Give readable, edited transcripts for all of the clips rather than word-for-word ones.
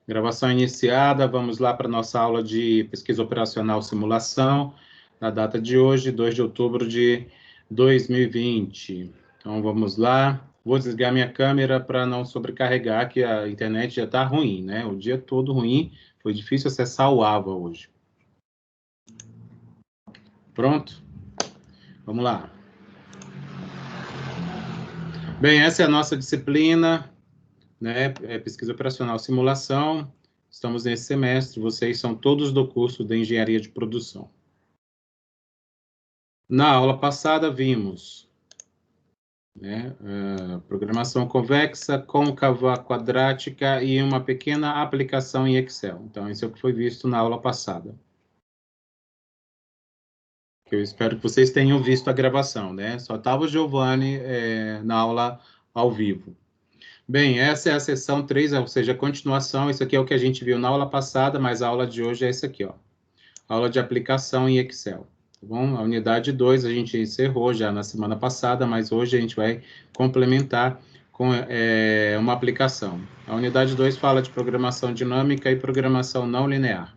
Gravação iniciada, vamos lá para a nossa aula de pesquisa operacional simulação, na data de hoje, 2 de outubro de 2020. Então, vamos lá. Vou desligar minha câmera para não sobrecarregar, que a internet já está ruim, né? O dia todo ruim, foi difícil acessar o AVA hoje. Pronto? Vamos lá. Bem, essa é a nossa disciplina, né? Pesquisa operacional simulação. Estamos nesse semestre, vocês são todos do curso de Engenharia de Produção. Na aula passada vimos, né, programação convexa, côncava, quadrática e uma pequena aplicação em Excel. Então, isso é o que foi visto na aula passada. Eu espero que vocês tenham visto a gravação, né? Só estava o Giovanni na aula ao vivo. Bem, essa é a sessão 3, ou seja, a continuação. Isso aqui é o que a gente viu na aula passada, mas a aula de hoje é essa aqui, ó. Aula de aplicação em Excel. Tá bom? A unidade 2 a gente encerrou já na semana passada, mas hoje a gente vai complementar com uma aplicação. A unidade 2 fala de programação dinâmica e programação não linear.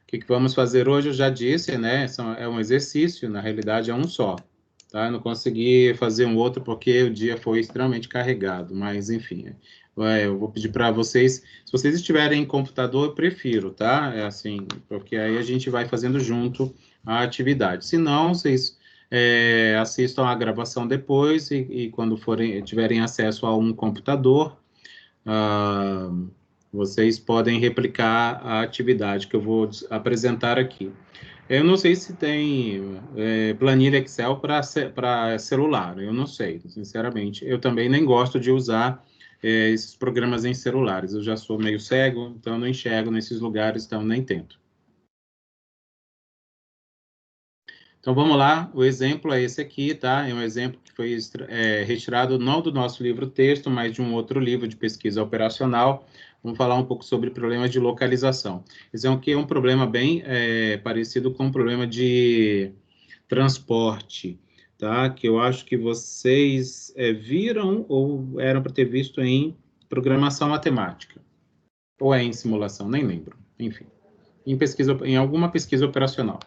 O que vamos fazer hoje? Eu já disse, né? É um exercício, na realidade é um só. Tá? Eu não consegui fazer um outro porque o dia foi extremamente carregado, mas enfim. Eu vou pedir para vocês, se vocês estiverem em computador, eu prefiro, tá? É assim, porque aí a gente vai fazendo junto a atividade. Se não, vocês assistam a gravação depois e quando tiverem acesso a um computador, vocês podem replicar a atividade que eu vou apresentar aqui. Eu não sei se tem planilha Excel para celular, eu não sei, sinceramente. Eu também nem gosto de usar esses programas em celulares. Eu já sou meio cego, então não enxergo nesses lugares, então nem tento. Então vamos lá, o exemplo é esse aqui, tá? É um exemplo que foi retirado não do nosso livro texto, mas de um outro livro de pesquisa operacional. Vamos falar um pouco sobre problemas de localização. Esse é um problema bem parecido com um problema de transporte, tá? Que eu acho que vocês viram ou eram para ter visto em programação matemática. Ou é em simulação, nem lembro. Enfim, em alguma pesquisa operacional.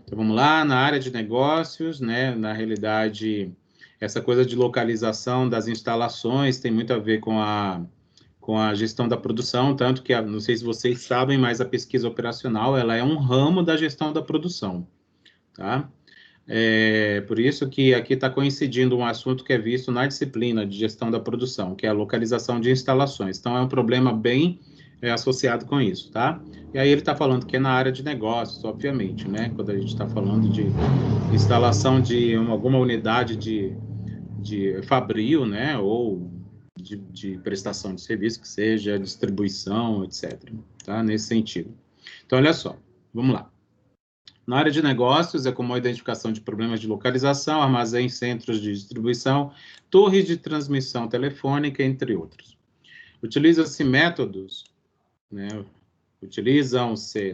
Então, vamos lá, na área de negócios, né, na realidade, essa coisa de localização das instalações tem muito a ver com a gestão da produção, tanto que, não sei se vocês sabem, mas a pesquisa operacional, ela é um ramo da gestão da produção, tá? Por isso que aqui está coincidindo um assunto que é visto na disciplina de gestão da produção, que é a localização de instalações. Então, é um problema bem associado com isso, tá? E aí ele está falando que é na área de negócios, obviamente, né? Quando a gente está falando de instalação de alguma unidade de fabril, né? Ou de prestação de serviço, que seja distribuição, etc. Tá? Nesse sentido. Então, olha só, vamos lá. Na área de negócios, é como a identificação de problemas de localização, armazéns, centros de distribuição, torres de transmissão telefônica, entre outros. Utilizam-se métodos, né? Utilizam-se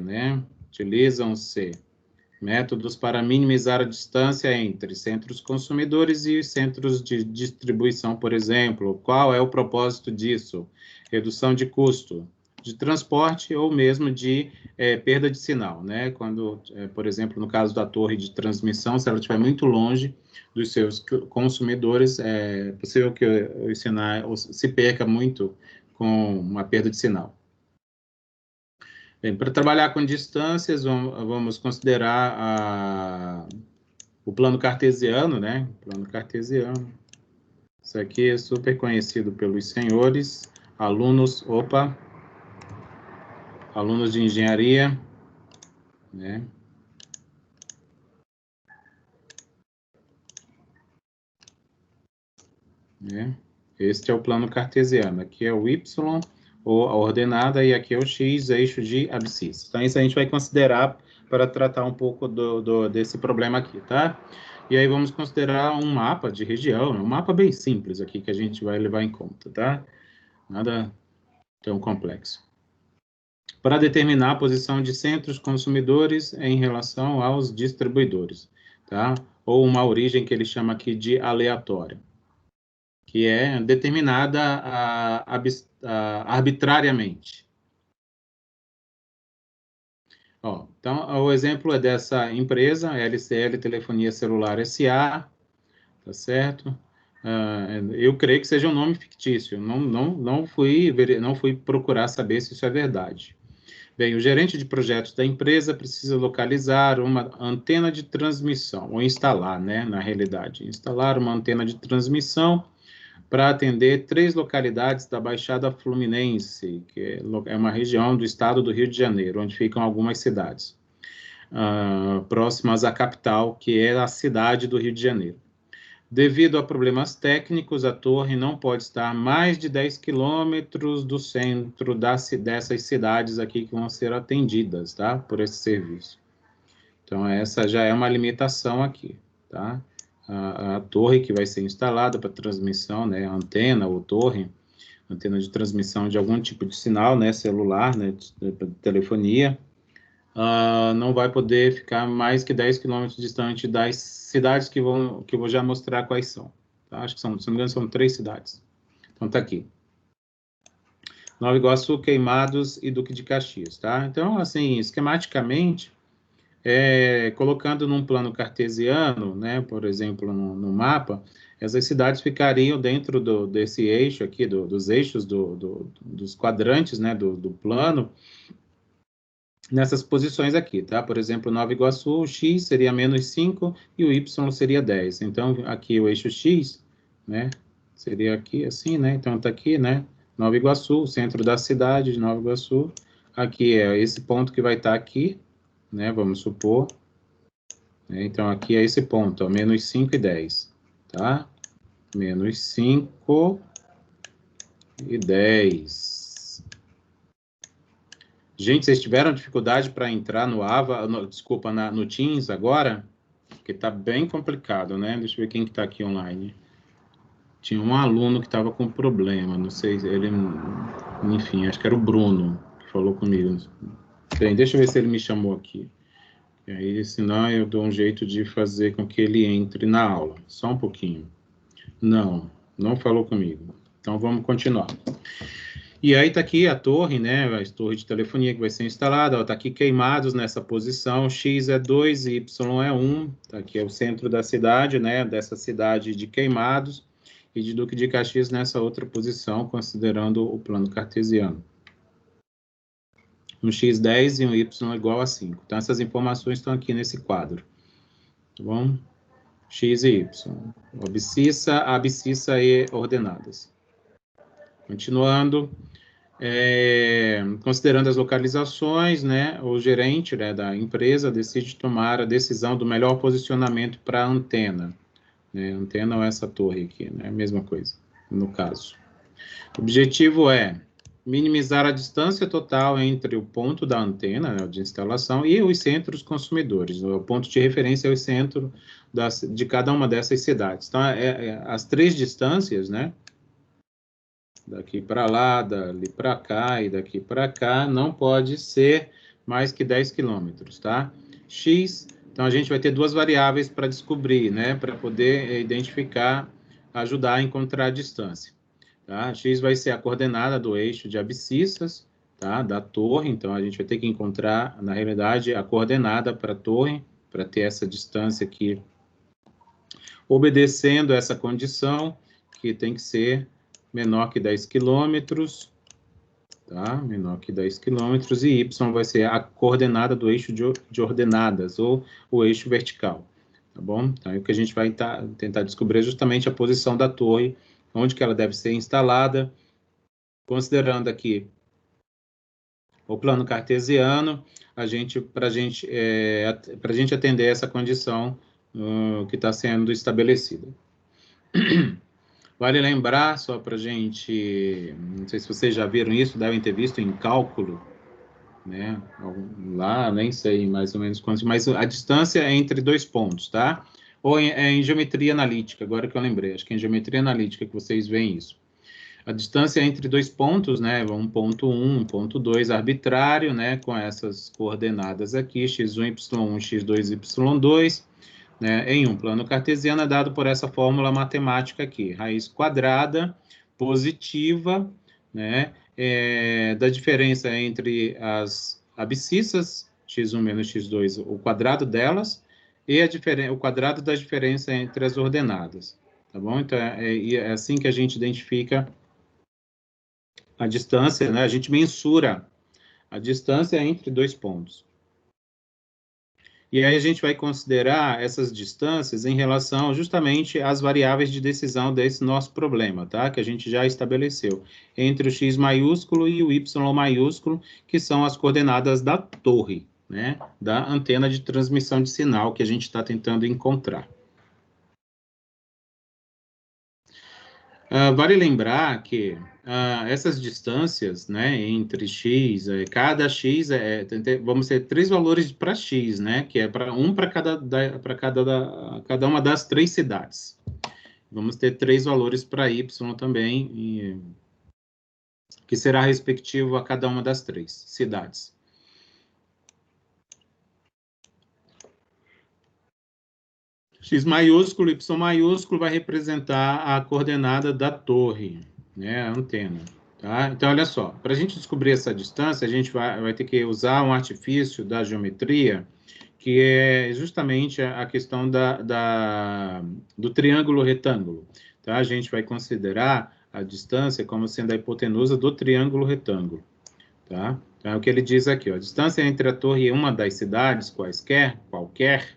métodos para minimizar a distância entre centros consumidores e centros de distribuição, por exemplo. Qual é o propósito disso? Redução de custo de transporte ou mesmo de perda de sinal, né? Quando, por exemplo, no caso da torre de transmissão, se ela estiver muito longe dos seus consumidores, é possível que o sinal se perca muito com uma perda de sinal. Bem, para trabalhar com distâncias, vamos considerar o plano cartesiano, né? Plano cartesiano. Isso aqui é super conhecido pelos senhores, alunos de engenharia, né? Este é o plano cartesiano. Aqui é o Y, ou a ordenada, e aqui é o X, eixo de abscissa. Então, isso a gente vai considerar para tratar um pouco desse problema aqui, tá? E aí vamos considerar um mapa de região, um mapa bem simples aqui que a gente vai levar em conta, tá? Nada tão complexo. Para determinar a posição de centros consumidores em relação aos distribuidores, tá? Ou uma origem que ele chama aqui de aleatória. que é determinada arbitrariamente. Ó, então, o exemplo é dessa empresa, LCL Telefonia Celular S.A., tá certo? Eu creio que seja um nome fictício, não fui procurar saber se isso é verdade. Bem, o gerente de projetos da empresa precisa localizar uma antena de transmissão, ou instalar, né, na realidade, instalar uma antena de transmissão para atender 3 localidades da Baixada Fluminense, que é uma região do estado do Rio de Janeiro, onde ficam algumas cidades próximas à capital, que é a cidade do Rio de Janeiro. Devido a problemas técnicos, a torre não pode estar a mais de 10 quilômetros do centro dessas cidades aqui que vão ser atendidas, tá? Por esse serviço. Então, essa já é uma limitação aqui, tá? A torre que vai ser instalada para transmissão, né? Antena ou torre, antena de transmissão de algum tipo de sinal, né? Celular, né? De telefonia, não vai poder ficar mais que 10 quilômetros distante das cidades que eu vou já mostrar quais são. Tá? Acho que são, se não me engano, são 3 cidades. Então, tá aqui. Nova Iguaçu, Queimados e Duque de Caxias, tá? Então, assim, esquematicamente, colocando num plano cartesiano, né, por exemplo, no mapa, essas cidades ficariam dentro desse eixo aqui, dos eixos dos quadrantes, né, do plano, nessas posições aqui, tá? Por exemplo, Nova Iguaçu, o X seria menos 5 e o Y seria 10. Então, aqui o eixo X, né? Seria aqui assim, né? Então, tá aqui, né? Nova Iguaçu, o centro da cidade de Nova Iguaçu. Aqui é esse ponto que vai estar aqui, né? Vamos supor. Então, aqui é esse ponto, ó, menos 5 e 10, tá? Menos 5 e 10. Gente, vocês tiveram dificuldade para entrar no Ava, desculpa, no Teams agora? Porque tá bem complicado, né? Deixa eu ver quem que tá aqui online. Tinha um aluno que estava com problema, não sei, enfim, acho que era o Bruno que falou comigo. Bem, deixa eu ver se ele me chamou aqui. E aí, senão eu dou um jeito de fazer com que ele entre na aula. Só um pouquinho. Não falou comigo. Então, vamos continuar. E aí está aqui a torre, né, a torre de telefonia que vai ser instalada, está aqui Queimados nessa posição, X é 2, Y é 1, tá aqui é o centro da cidade, né, dessa cidade de Queimados, e de Duque de Caxias nessa outra posição, considerando o plano cartesiano. Um X 10 e um Y igual a 5. Então, essas informações estão aqui nesse quadro, tá bom? X e Y, abscissa e ordenadas. Continuando... considerando as localizações, né, o gerente, né, da empresa decide tomar a decisão do melhor posicionamento para a antena. Né, antena ou essa torre aqui, né, a mesma coisa, no caso. O objetivo é minimizar a distância total entre o ponto da antena, né, de instalação, e os centros consumidores. O ponto de referência é o centro de cada uma dessas cidades. Então, as 3 distâncias, né, daqui para lá, dali para cá e daqui para cá, não pode ser mais que 10 quilômetros, tá? X, então a gente vai ter 2 variáveis para descobrir, né? Para poder identificar, ajudar a encontrar a distância, tá? X vai ser a coordenada do eixo de abscissas, tá? Da torre, então a gente vai ter que encontrar, na realidade, a coordenada para a torre, para ter essa distância aqui, obedecendo essa condição, que tem que ser menor que 10 quilômetros, tá? Menor que 10 quilômetros, e Y vai ser a coordenada do eixo de ordenadas, ou o eixo vertical, tá bom? Então, o que a gente vai tentar descobrir é justamente a posição da torre, onde que ela deve ser instalada, considerando aqui o plano cartesiano, para a gente atender essa condição que está sendo estabelecida. Vale lembrar, só para a gente, não sei se vocês já viram isso, devem ter visto em cálculo, né? Lá, nem sei mais ou menos quanto, mas a distância é entre 2 pontos, tá? Ou em geometria analítica, agora que eu lembrei, acho que é em geometria analítica que vocês veem isso. A distância é entre 2 pontos, né? Um ponto 1, um ponto 2 arbitrário, né? Com essas coordenadas aqui, x1, y1, x2, y2. né, em um plano cartesiano é dado por essa fórmula matemática aqui, raiz quadrada positiva, né, da diferença entre as abscissas, x1 menos x2, o quadrado delas, e o quadrado da diferença entre as ordenadas, tá bom? Então, é assim que a gente identifica a distância, né? A gente mensura a distância entre dois pontos. E aí a gente vai considerar essas distâncias em relação justamente às variáveis de decisão desse nosso problema, tá? Que a gente já estabeleceu, entre o x maiúsculo e o y maiúsculo, que são as coordenadas da torre, né? Da antena de transmissão de sinal que a gente está tentando encontrar. Vale lembrar que essas distâncias, né, entre x, cada x, vamos ter 3 valores para x, né, que é para cada uma das 3 cidades. Vamos ter 3 valores para y também, que será respectivo a cada uma das 3 cidades. X maiúsculo, Y maiúsculo vai representar a coordenada da torre, né, a antena. Tá? Então, olha só, para a gente descobrir essa distância, a gente vai ter que usar um artifício da geometria, que é justamente a questão do triângulo retângulo. Tá? A gente vai considerar a distância como sendo a hipotenusa do triângulo retângulo. Tá? Então, é o que ele diz aqui, ó, a distância entre a torre e uma das cidades, qualquer,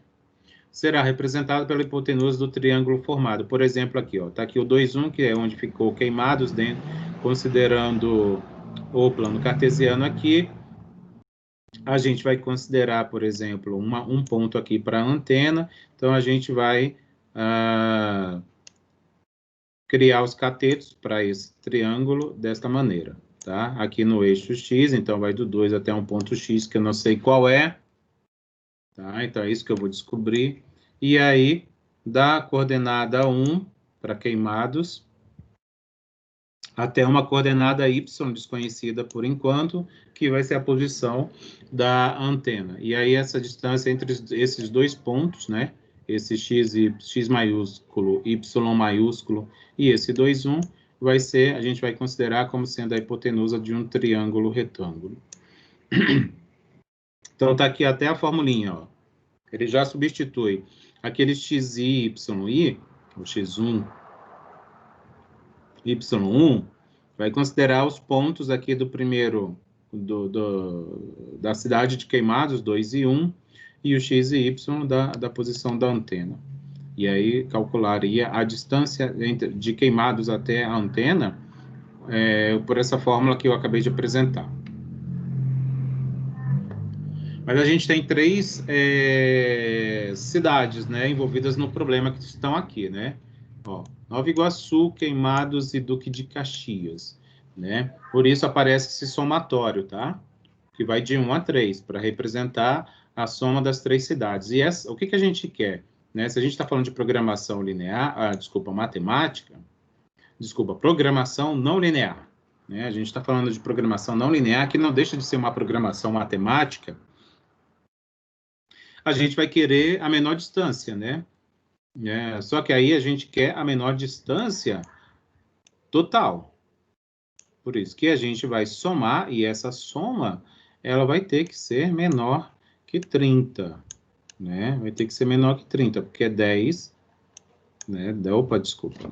será representada pela hipotenusa do triângulo formado. Por exemplo, aqui, ó, tá aqui o 2, 1, que é onde ficou queimados dentro, considerando o plano cartesiano aqui. A gente vai considerar, por exemplo, um ponto aqui para a antena. Então, a gente vai criar os catetos para esse triângulo desta maneira, tá? Aqui no eixo X, então vai do 2 até um ponto X, que eu não sei qual é. Tá? Então, é isso que eu vou descobrir. E aí, da coordenada 1 para queimados, até uma coordenada y desconhecida por enquanto, que vai ser a posição da antena. E aí, essa distância entre esses dois pontos, né? Esse x maiúsculo, y maiúsculo e esse 2, 1, vai ser, a gente vai considerar como sendo a hipotenusa de um triângulo retângulo. Então, tá aqui até a formulinha, ó. Ele já substitui aquele x, y, o x1, y1, vai considerar os pontos aqui do primeiro, da cidade de Queimados, 2 e 1, e o x e y da posição da antena. E aí calcularia a distância de Queimados até a antena por essa fórmula que eu acabei de apresentar. Mas a gente tem 3 cidades, né, envolvidas no problema que estão aqui, né? Ó, Nova Iguaçu, Queimados e Duque de Caxias, né? Por isso aparece esse somatório, tá? Que vai de 1 a 3, para representar a soma das 3 cidades. E o que a gente quer? Né? Se a gente está falando de programação linear, programação não linear. Né? A gente está falando de programação não linear, que não deixa de ser uma programação matemática. A gente vai querer a menor distância, né? Só que aí a gente quer a menor distância total. Por isso que a gente vai somar, e essa soma, ela vai ter que ser menor que 30, né? Vai ter que ser menor que 30, porque é 10, né? Opa, desculpa.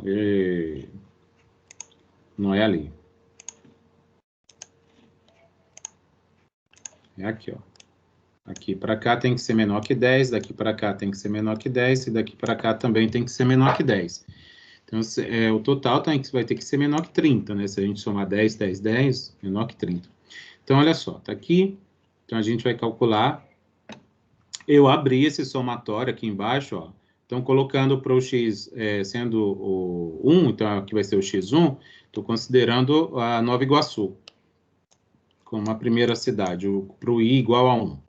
Não é ali. É aqui, ó. Aqui para cá tem que ser menor que 10, daqui para cá tem que ser menor que 10, e daqui para cá também tem que ser menor que 10. Então, o total vai ter que ser menor que 30, né? Se a gente somar 10, 10, 10, menor que 30. Então, olha só, tá aqui. Então, a gente vai calcular. Eu abri esse somatório aqui embaixo, ó. Então, colocando para o x sendo o 1, então aqui vai ser o x1, estou considerando a Nova Iguaçu como a primeira cidade, para o i igual a 1.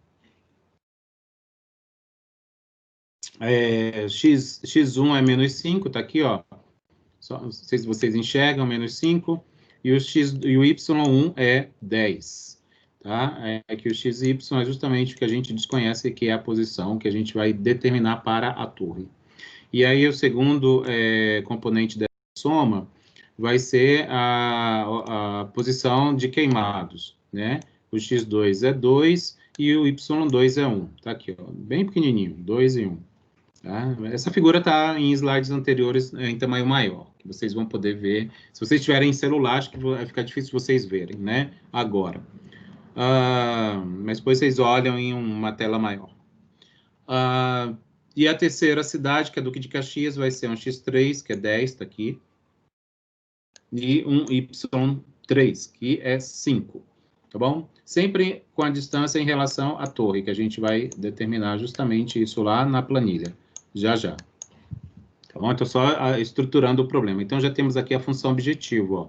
X1 é menos 5, tá aqui, ó. Não sei se vocês enxergam, menos 5. E o y1 é 10. tá? É que o x e y é justamente o que a gente desconhece, que é a posição que a gente vai determinar para a torre. E aí, o segundo componente dessa soma vai ser a posição de queimados, né? O x2 é 2 e o y2 é 1. Tá aqui, ó, bem pequenininho, 2 e 1. Tá? Essa figura está em slides anteriores em tamanho maior, que vocês vão poder ver. Se vocês tiverem em celular, acho que vai ficar difícil vocês verem, né? Agora. Mas depois vocês olham em uma tela maior. E a terceira cidade, que é Duque de Caxias, vai ser um x3, que é 10, está aqui, e um y3, que é 5, tá bom? Sempre com a distância em relação à torre, que a gente vai determinar justamente isso lá na planilha, já já. Tá bom? Então, só estruturando o problema. Então, já temos aqui a função objetivo, ó.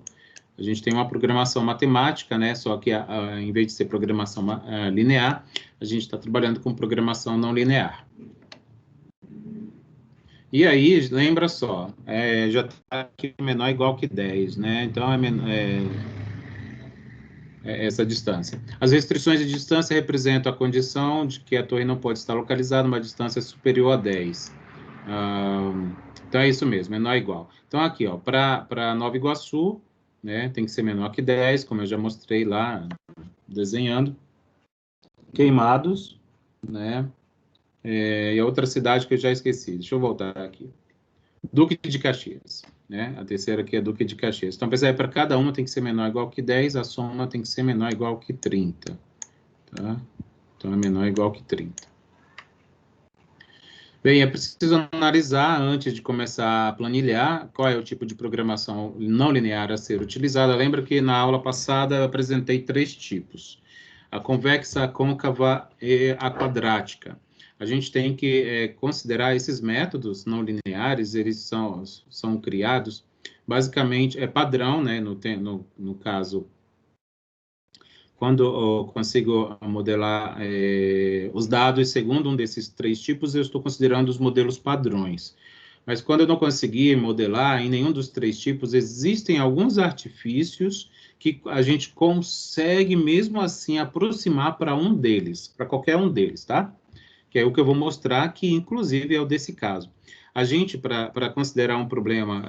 A gente tem uma programação matemática, né? Só que, em vez de ser programação linear, a gente está trabalhando com programação não linear. E aí, lembra só, já está aqui menor igual que 10, né? Então, essa distância. As restrições de distância representam a condição de que a torre não pode estar localizada numa distância superior a 10. Então, é isso mesmo, menor igual. Então, aqui, ó, para Nova Iguaçu, né, tem que ser menor que 10, como eu já mostrei lá, desenhando. Queimados, né? E a outra cidade que eu já esqueci. Deixa eu voltar aqui. Duque de Caxias, né? A terceira aqui é Duque de Caxias. Então, apesar para cada uma tem que ser menor ou igual que 10, a soma tem que ser menor ou igual que 30, tá? Então, é menor ou igual que 30. Bem, é preciso analisar, antes de começar a planilhar, qual é o tipo de programação não linear a ser utilizada. Lembra que na aula passada eu apresentei 3 tipos: a convexa, a côncava e a quadrática. A gente tem que considerar esses métodos não lineares, eles são criados, basicamente, é padrão, né, no caso, quando eu consigo modelar os dados segundo um desses 3 tipos, eu estou considerando os modelos padrões. Mas quando eu não conseguir modelar em nenhum dos 3 tipos, existem alguns artifícios que a gente consegue, mesmo assim, aproximar para um deles, para qualquer um deles, tá? Que é o que eu vou mostrar, que inclusive é o desse caso. A gente, para considerar um problema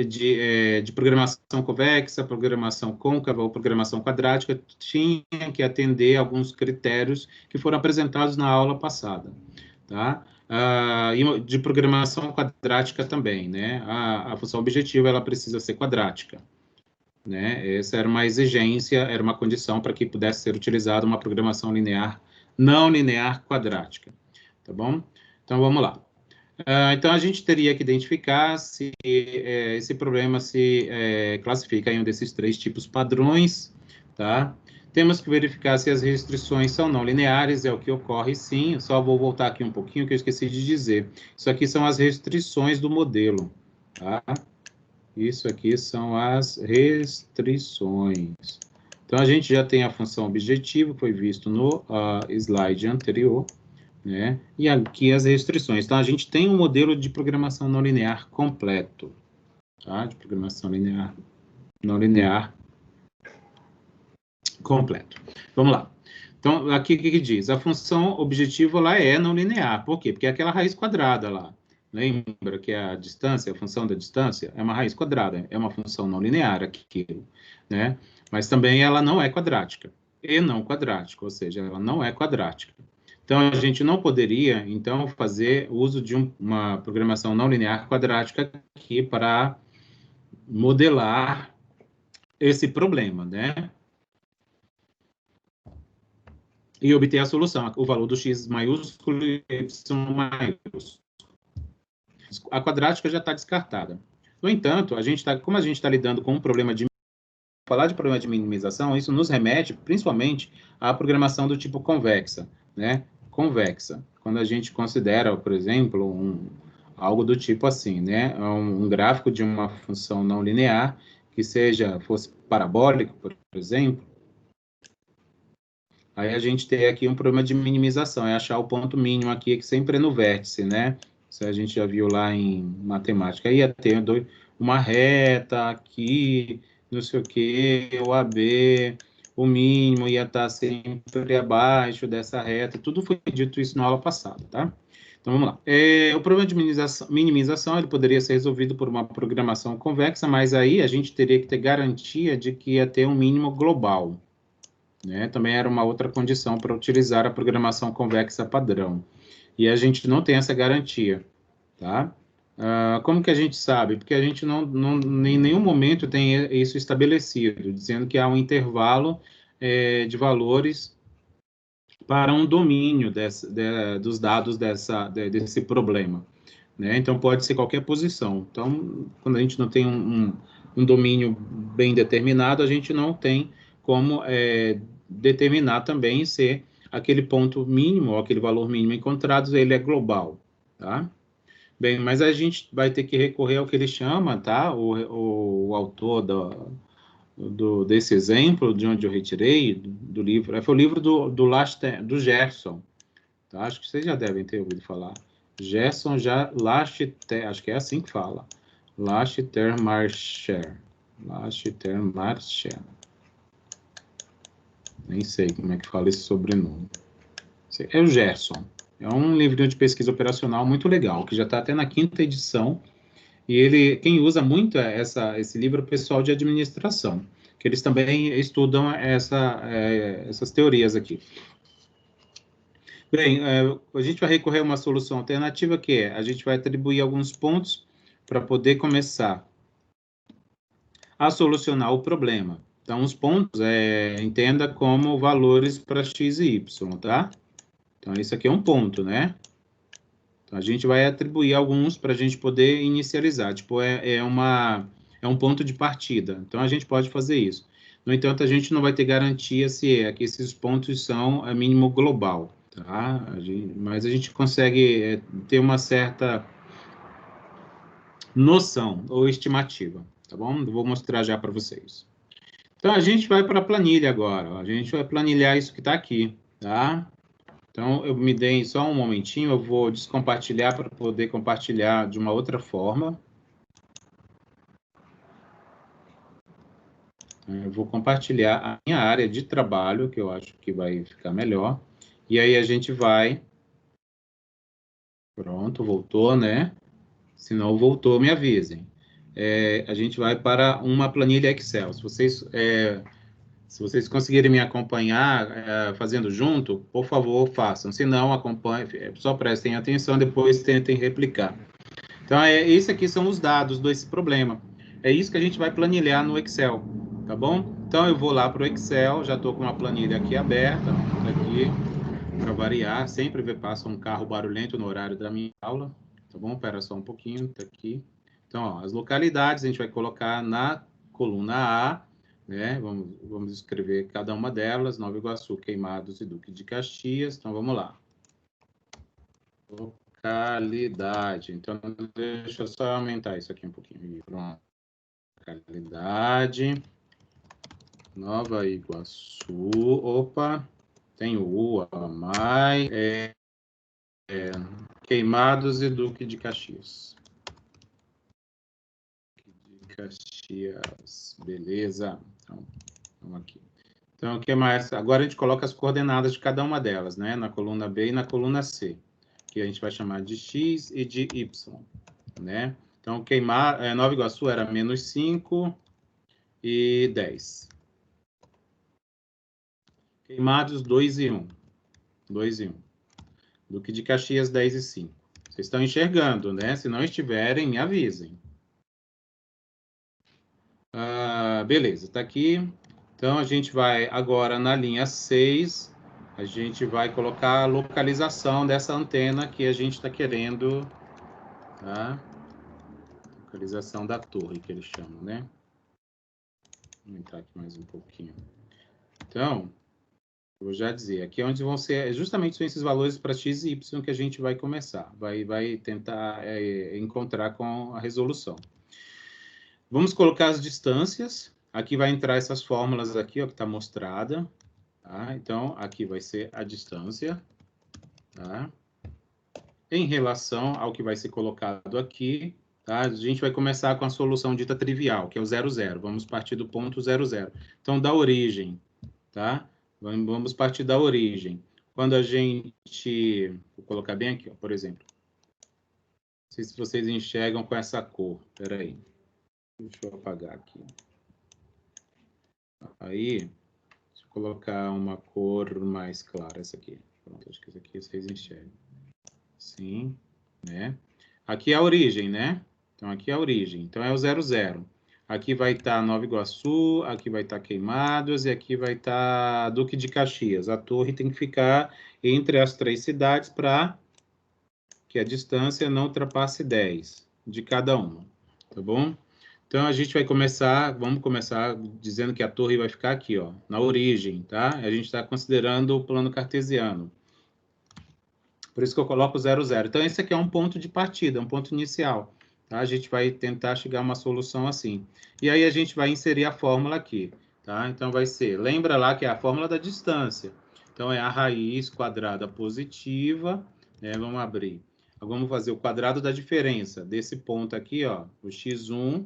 de programação convexa, programação côncava ou programação quadrática, tinha que atender alguns critérios que foram apresentados na aula passada, tá? E de programação quadrática também, né? A função objetiva, ela precisa ser quadrática, né? Essa era uma exigência, era uma condição para que pudesse ser utilizada uma programação linear, não linear quadrática, tá bom? Então, vamos lá. Então, a gente teria que identificar se esse problema se classifica em um desses 3 tipos padrões, tá? Temos que verificar se as restrições são não lineares, é o que ocorre sim. Só vou voltar aqui um pouquinho, que eu esqueci de dizer. Isso aqui são as restrições do modelo, tá? Isso aqui são as restrições. Então, a gente já tem a função objetivo, foi visto no slide anterior, né? E aqui as restrições. Então, a gente tem um modelo de programação não linear completo, tá? De programação linear, não linear completo. Vamos lá. Então, aqui o que diz? A função objetivo lá é não linear. Por quê? Porque é aquela raiz quadrada lá. Lembra que a distância, a função da distância, é uma raiz quadrada, é uma função não linear aquilo, né? Mas também ela não é quadrática, e não quadrática, ou seja, ela não é quadrática. Então, a gente não poderia, então, fazer uso de uma programação não linear quadrática aqui para modelar esse problema, né? E obter a solução, o valor do x maiúsculo e y maiúsculo. A quadrática já está descartada. No entanto, como a gente está lidando com um problema de... Falar de problema de minimização, isso nos remete, principalmente, à programação do tipo convexa, né? Convexa. Quando a gente considera, por exemplo, algo do tipo assim, né? Um gráfico de uma função não linear, que fosse parabólico, por exemplo, aí a gente tem aqui um problema de minimização, é achar o ponto mínimo aqui, que sempre é no vértice, né? Isso a gente já viu lá em matemática. Aí ia ter uma reta aqui, não sei o quê, o AB, o mínimo ia estar sempre abaixo dessa reta. Tudo foi dito isso na aula passada, tá? Então, vamos lá. O problema de minimização, ele poderia ser resolvido por uma programação convexa, mas aí a gente teria que ter garantia de que ia ter um mínimo global, né? Também era uma outra condição para utilizar a programação convexa padrão. E a gente não tem essa garantia, tá? Como que a gente sabe? Porque a gente não em nenhum momento tem isso estabelecido, dizendo que há um intervalo de valores para um domínio dos dados desse problema, né? Então, pode ser qualquer posição. Então, quando a gente não tem um domínio bem determinado, a gente não tem como determinar também se aquele ponto mínimo, ou aquele valor mínimo encontrado, ele é global, tá? Bem, mas a gente vai ter que recorrer ao que ele chama, tá? O autor desse exemplo, de onde eu retirei, do livro, foi o livro do Gerson, tá? Acho que vocês já devem ter ouvido falar. Gerson Lasseter, acho que é assim que fala. Lasseter-Marcher. Nem sei como é que fala esse sobrenome. É o Gerson. É um livrinho de pesquisa operacional muito legal, que já está até na 5ª edição. E quem usa muito esse livro é o pessoal de administração, que eles também estudam essas teorias aqui. Bem, a gente vai recorrer a uma solução alternativa, que é, a gente vai atribuir alguns pontos para poder começar a solucionar o problema. Então, os pontos, entenda como valores para x e y, tá? Então, isso aqui é um ponto, né? Então, a gente vai atribuir alguns para a gente poder inicializar. Tipo, é um ponto de partida. Então, a gente pode fazer isso. No entanto, a gente não vai ter garantia se que esses pontos são a mínimo global, tá? Mas a gente consegue ter uma certa noção ou estimativa, tá bom? Eu vou mostrar já para vocês. Então, a gente vai para a planilha agora. Ó. A gente vai planilhar isso que está aqui, tá? Então, eu me deem só um momentinho, eu vou descompartilhar para poder compartilhar de uma outra forma. Eu vou compartilhar a minha área de trabalho, que eu acho que vai ficar melhor. E aí a gente vai... Pronto, voltou, né? Se não voltou, me avisem. A gente vai para uma planilha Excel. Se vocês conseguirem me acompanhar fazendo junto, por favor, façam. Se não, acompanhem, só prestem atenção, depois tentem replicar. Então, esses aqui são os dados desse problema. É isso que a gente vai planilhar no Excel, tá bom? Então, eu vou lá para o Excel, já estou com uma planilha aqui aberta, aqui, para variar. Sempre passa um carro barulhento no horário da minha aula, tá bom? Espera só um pouquinho, tá aqui. Então, ó, as localidades a gente vai colocar na coluna A, né? Vamos escrever cada uma delas: Nova Iguaçu, Queimados e Duque de Caxias. Então, vamos lá. Localidade. Então, deixa eu só aumentar isso aqui um pouquinho. Pronto. Localidade. Nova Iguaçu. Opa, tem o U a mais. Queimados e Duque de Caxias. Duque de Caxias. Beleza. Então, vamos aqui. Então, o que mais? Agora a gente coloca as coordenadas de cada uma delas, né? Na coluna B e na coluna C, que a gente vai chamar de X e de Y, né? Então, Nova Iguaçu era -5 e 10. Queimados, 2 e 1. 2 e 1. Duque de Caxias, 10 e 5. Vocês estão enxergando, né? Se não estiverem, me avisem. Beleza, está aqui. Então, a gente vai agora na linha 6, a gente vai colocar a localização dessa antena que a gente está querendo, tá? Localização da torre, que eles chamam, né? Vou entrar aqui mais um pouquinho. Então, eu vou já dizer, aqui é onde vão ser, justamente são esses valores para x e y que a gente vai começar, vai tentar encontrar com a resolução. Vamos colocar as distâncias, aqui vai entrar essas fórmulas aqui, ó, que está mostrada, tá? Então, aqui vai ser a distância, tá? Em relação ao que vai ser colocado aqui, Tá? A gente vai começar com a solução dita trivial, que é o 0, 0. Vamos partir do ponto 0, 0. Então, da origem, tá? Vamos partir da origem. Quando a gente... Vou colocar bem aqui, ó, por exemplo. Não sei se vocês enxergam com essa cor. Espera aí. Deixa eu apagar aqui. Aí, deixa eu colocar uma cor mais clara, essa aqui. Pronto, acho que essa aqui vocês enxergam. Sim, né? Aqui é a origem, né? Então, aqui é a origem. Então, é o 0, 0. Aqui vai estar Nova Iguaçu, aqui vai estar Queimados e aqui vai estar Duque de Caxias. A torre tem que ficar entre as 3 cidades para que a distância não ultrapasse 10 de cada uma, tá bom? Então, a gente vai começar, vamos começar dizendo que a torre vai ficar aqui, ó, na origem, tá? A gente está considerando o plano cartesiano. Por isso que eu coloco 0, 0. Então, esse aqui é um ponto de partida, um ponto inicial. Tá? A gente vai tentar chegar a uma solução assim. E aí, a gente vai inserir a fórmula aqui. Tá? Então, vai ser... Lembra lá que é a fórmula da distância. Então, é a raiz quadrada positiva. Né? Vamos abrir. Vamos fazer o quadrado da diferença desse ponto aqui, ó, o x1,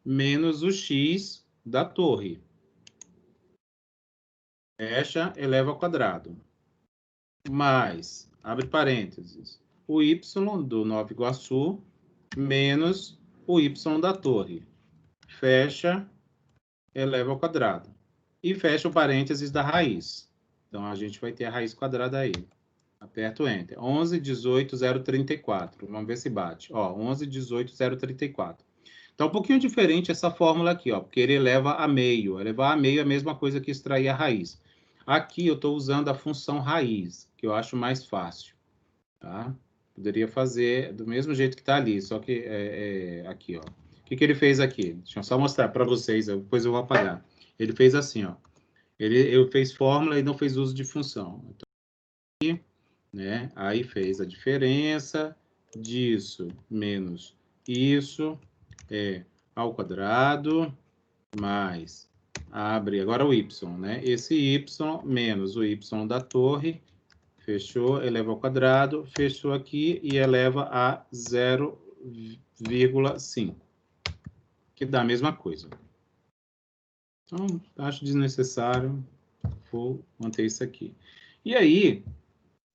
menos o x da torre. Fecha, eleva ao quadrado. Mais, abre parênteses, o y do Nova Iguaçu menos o y da torre. Fecha, eleva ao quadrado. E fecha o parênteses da raiz. Então, a gente vai ter a raiz quadrada aí. Aperta o Enter. 11, 18, 034. Vamos ver se bate. Ó, 11, 18, 034. Então, um pouquinho diferente essa fórmula aqui, ó, porque ele eleva a meio. Elevar a meio é a mesma coisa que extrair a raiz. Aqui eu estou usando a função raiz, que eu acho mais fácil. Tá? Poderia fazer do mesmo jeito que está ali, só que aqui, ó. O que ele fez aqui? Deixa eu só mostrar para vocês, depois eu vou apagar. Ele fez assim, ó. Ele fez fórmula e não fez uso de função. Então, aqui, né? Aí fez a diferença disso menos isso ao quadrado mais abre agora o y, né? Esse y menos o y da torre. Fechou, eleva ao quadrado, fechou aqui e eleva a 0,5, que dá a mesma coisa. Então, acho desnecessário, vou manter isso aqui. E aí,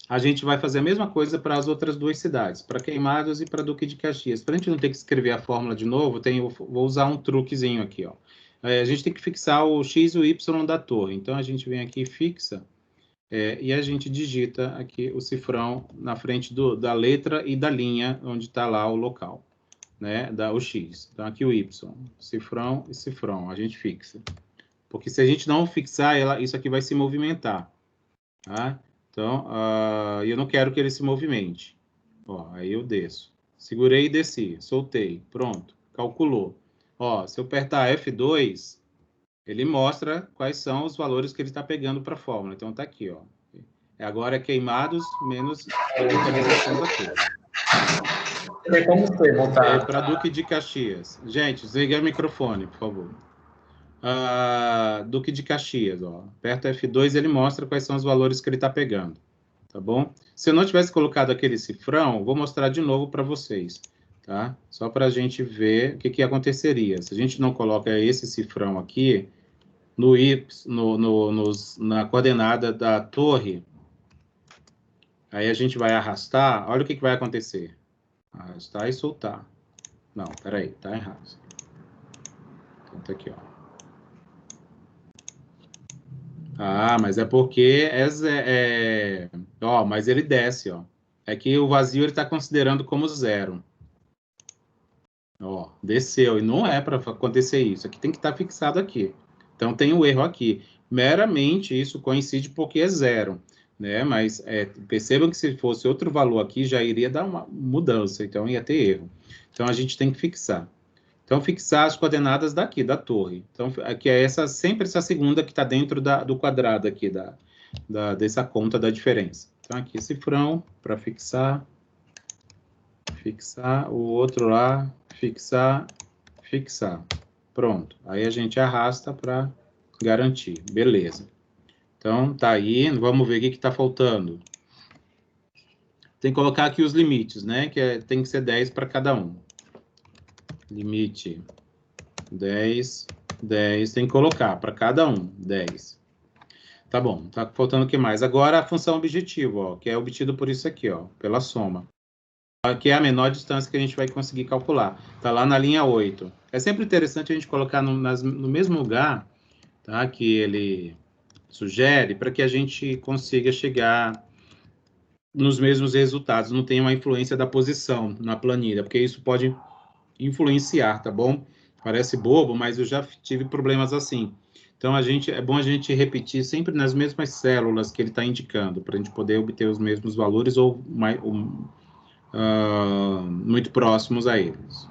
a gente vai fazer a mesma coisa para as outras 2 cidades, para Queimados e para Duque de Caxias. Para a gente não ter que escrever a fórmula de novo, vou usar um truquezinho aqui, ó. A gente tem que fixar o x e o y da torre. Então, a gente vem aqui e fixa. E a gente digita aqui o cifrão na frente da letra e da linha onde está lá o local, né? O X. Então, aqui o Y. Cifrão e cifrão. A gente fixa. Porque se a gente não fixar, isso aqui vai se movimentar. Tá? Então, eu não quero que ele se movimente. Ó, aí eu desço. Segurei e desci. Soltei. Pronto. Calculou. Ó, se eu apertar F2... ele mostra quais são os valores que ele está pegando para a fórmula. Então, está aqui, ó. Agora é Queimados menos a localização da torre. Como foi voltar? Para Duque de Caxias. Gente, desliga o microfone, por favor. Duque de Caxias, ó. Aperta F2 e ele mostra quais são os valores que ele está pegando. Tá bom? Se eu não tivesse colocado aquele cifrão, vou mostrar de novo para vocês. Tá? Só para a gente ver o que aconteceria. Se a gente não coloca esse cifrão aqui, na coordenada da torre, aí a gente vai arrastar, olha o que vai acontecer. Arrastar e soltar. Não, peraí, tá errado. Então, tá aqui, ó. Mas é porque mas ele desce, ó. É que o vazio ele está considerando como 0. Ó, desceu, e não é para acontecer isso. Aqui tem que estar fixado aqui. Então, tem um erro aqui. Meramente, isso coincide porque é 0, né? Mas percebam que se fosse outro valor aqui, já iria dar uma mudança, então ia ter erro. Então, a gente tem que fixar. Então, fixar as coordenadas daqui, da torre. Então, aqui é sempre essa segunda que está dentro do quadrado aqui, dessa conta da diferença. Então, aqui, cifrão para fixar. Fixar, o outro lá, fixar, fixar. Pronto. Aí a gente arrasta para garantir. Beleza. Então, tá aí. Vamos ver o que está faltando. Tem que colocar aqui os limites, né? Tem que ser 10 para cada um. limite 10, 10, tem que colocar para cada um, 10. Tá bom, tá faltando o que mais? Agora a função objetivo, ó, que é obtido por isso aqui, ó, pela soma. Que é a menor distância que a gente vai conseguir calcular. Tá lá na linha 8. É sempre interessante a gente colocar no mesmo lugar, tá, que ele sugere, para que a gente consiga chegar nos mesmos resultados, não tem uma influência da posição na planilha, porque isso pode influenciar, tá bom? Parece bobo, mas eu já tive problemas assim. Então, é bom a gente repetir sempre nas mesmas células que ele está indicando, para a gente poder obter os mesmos valores ou muito próximos a eles.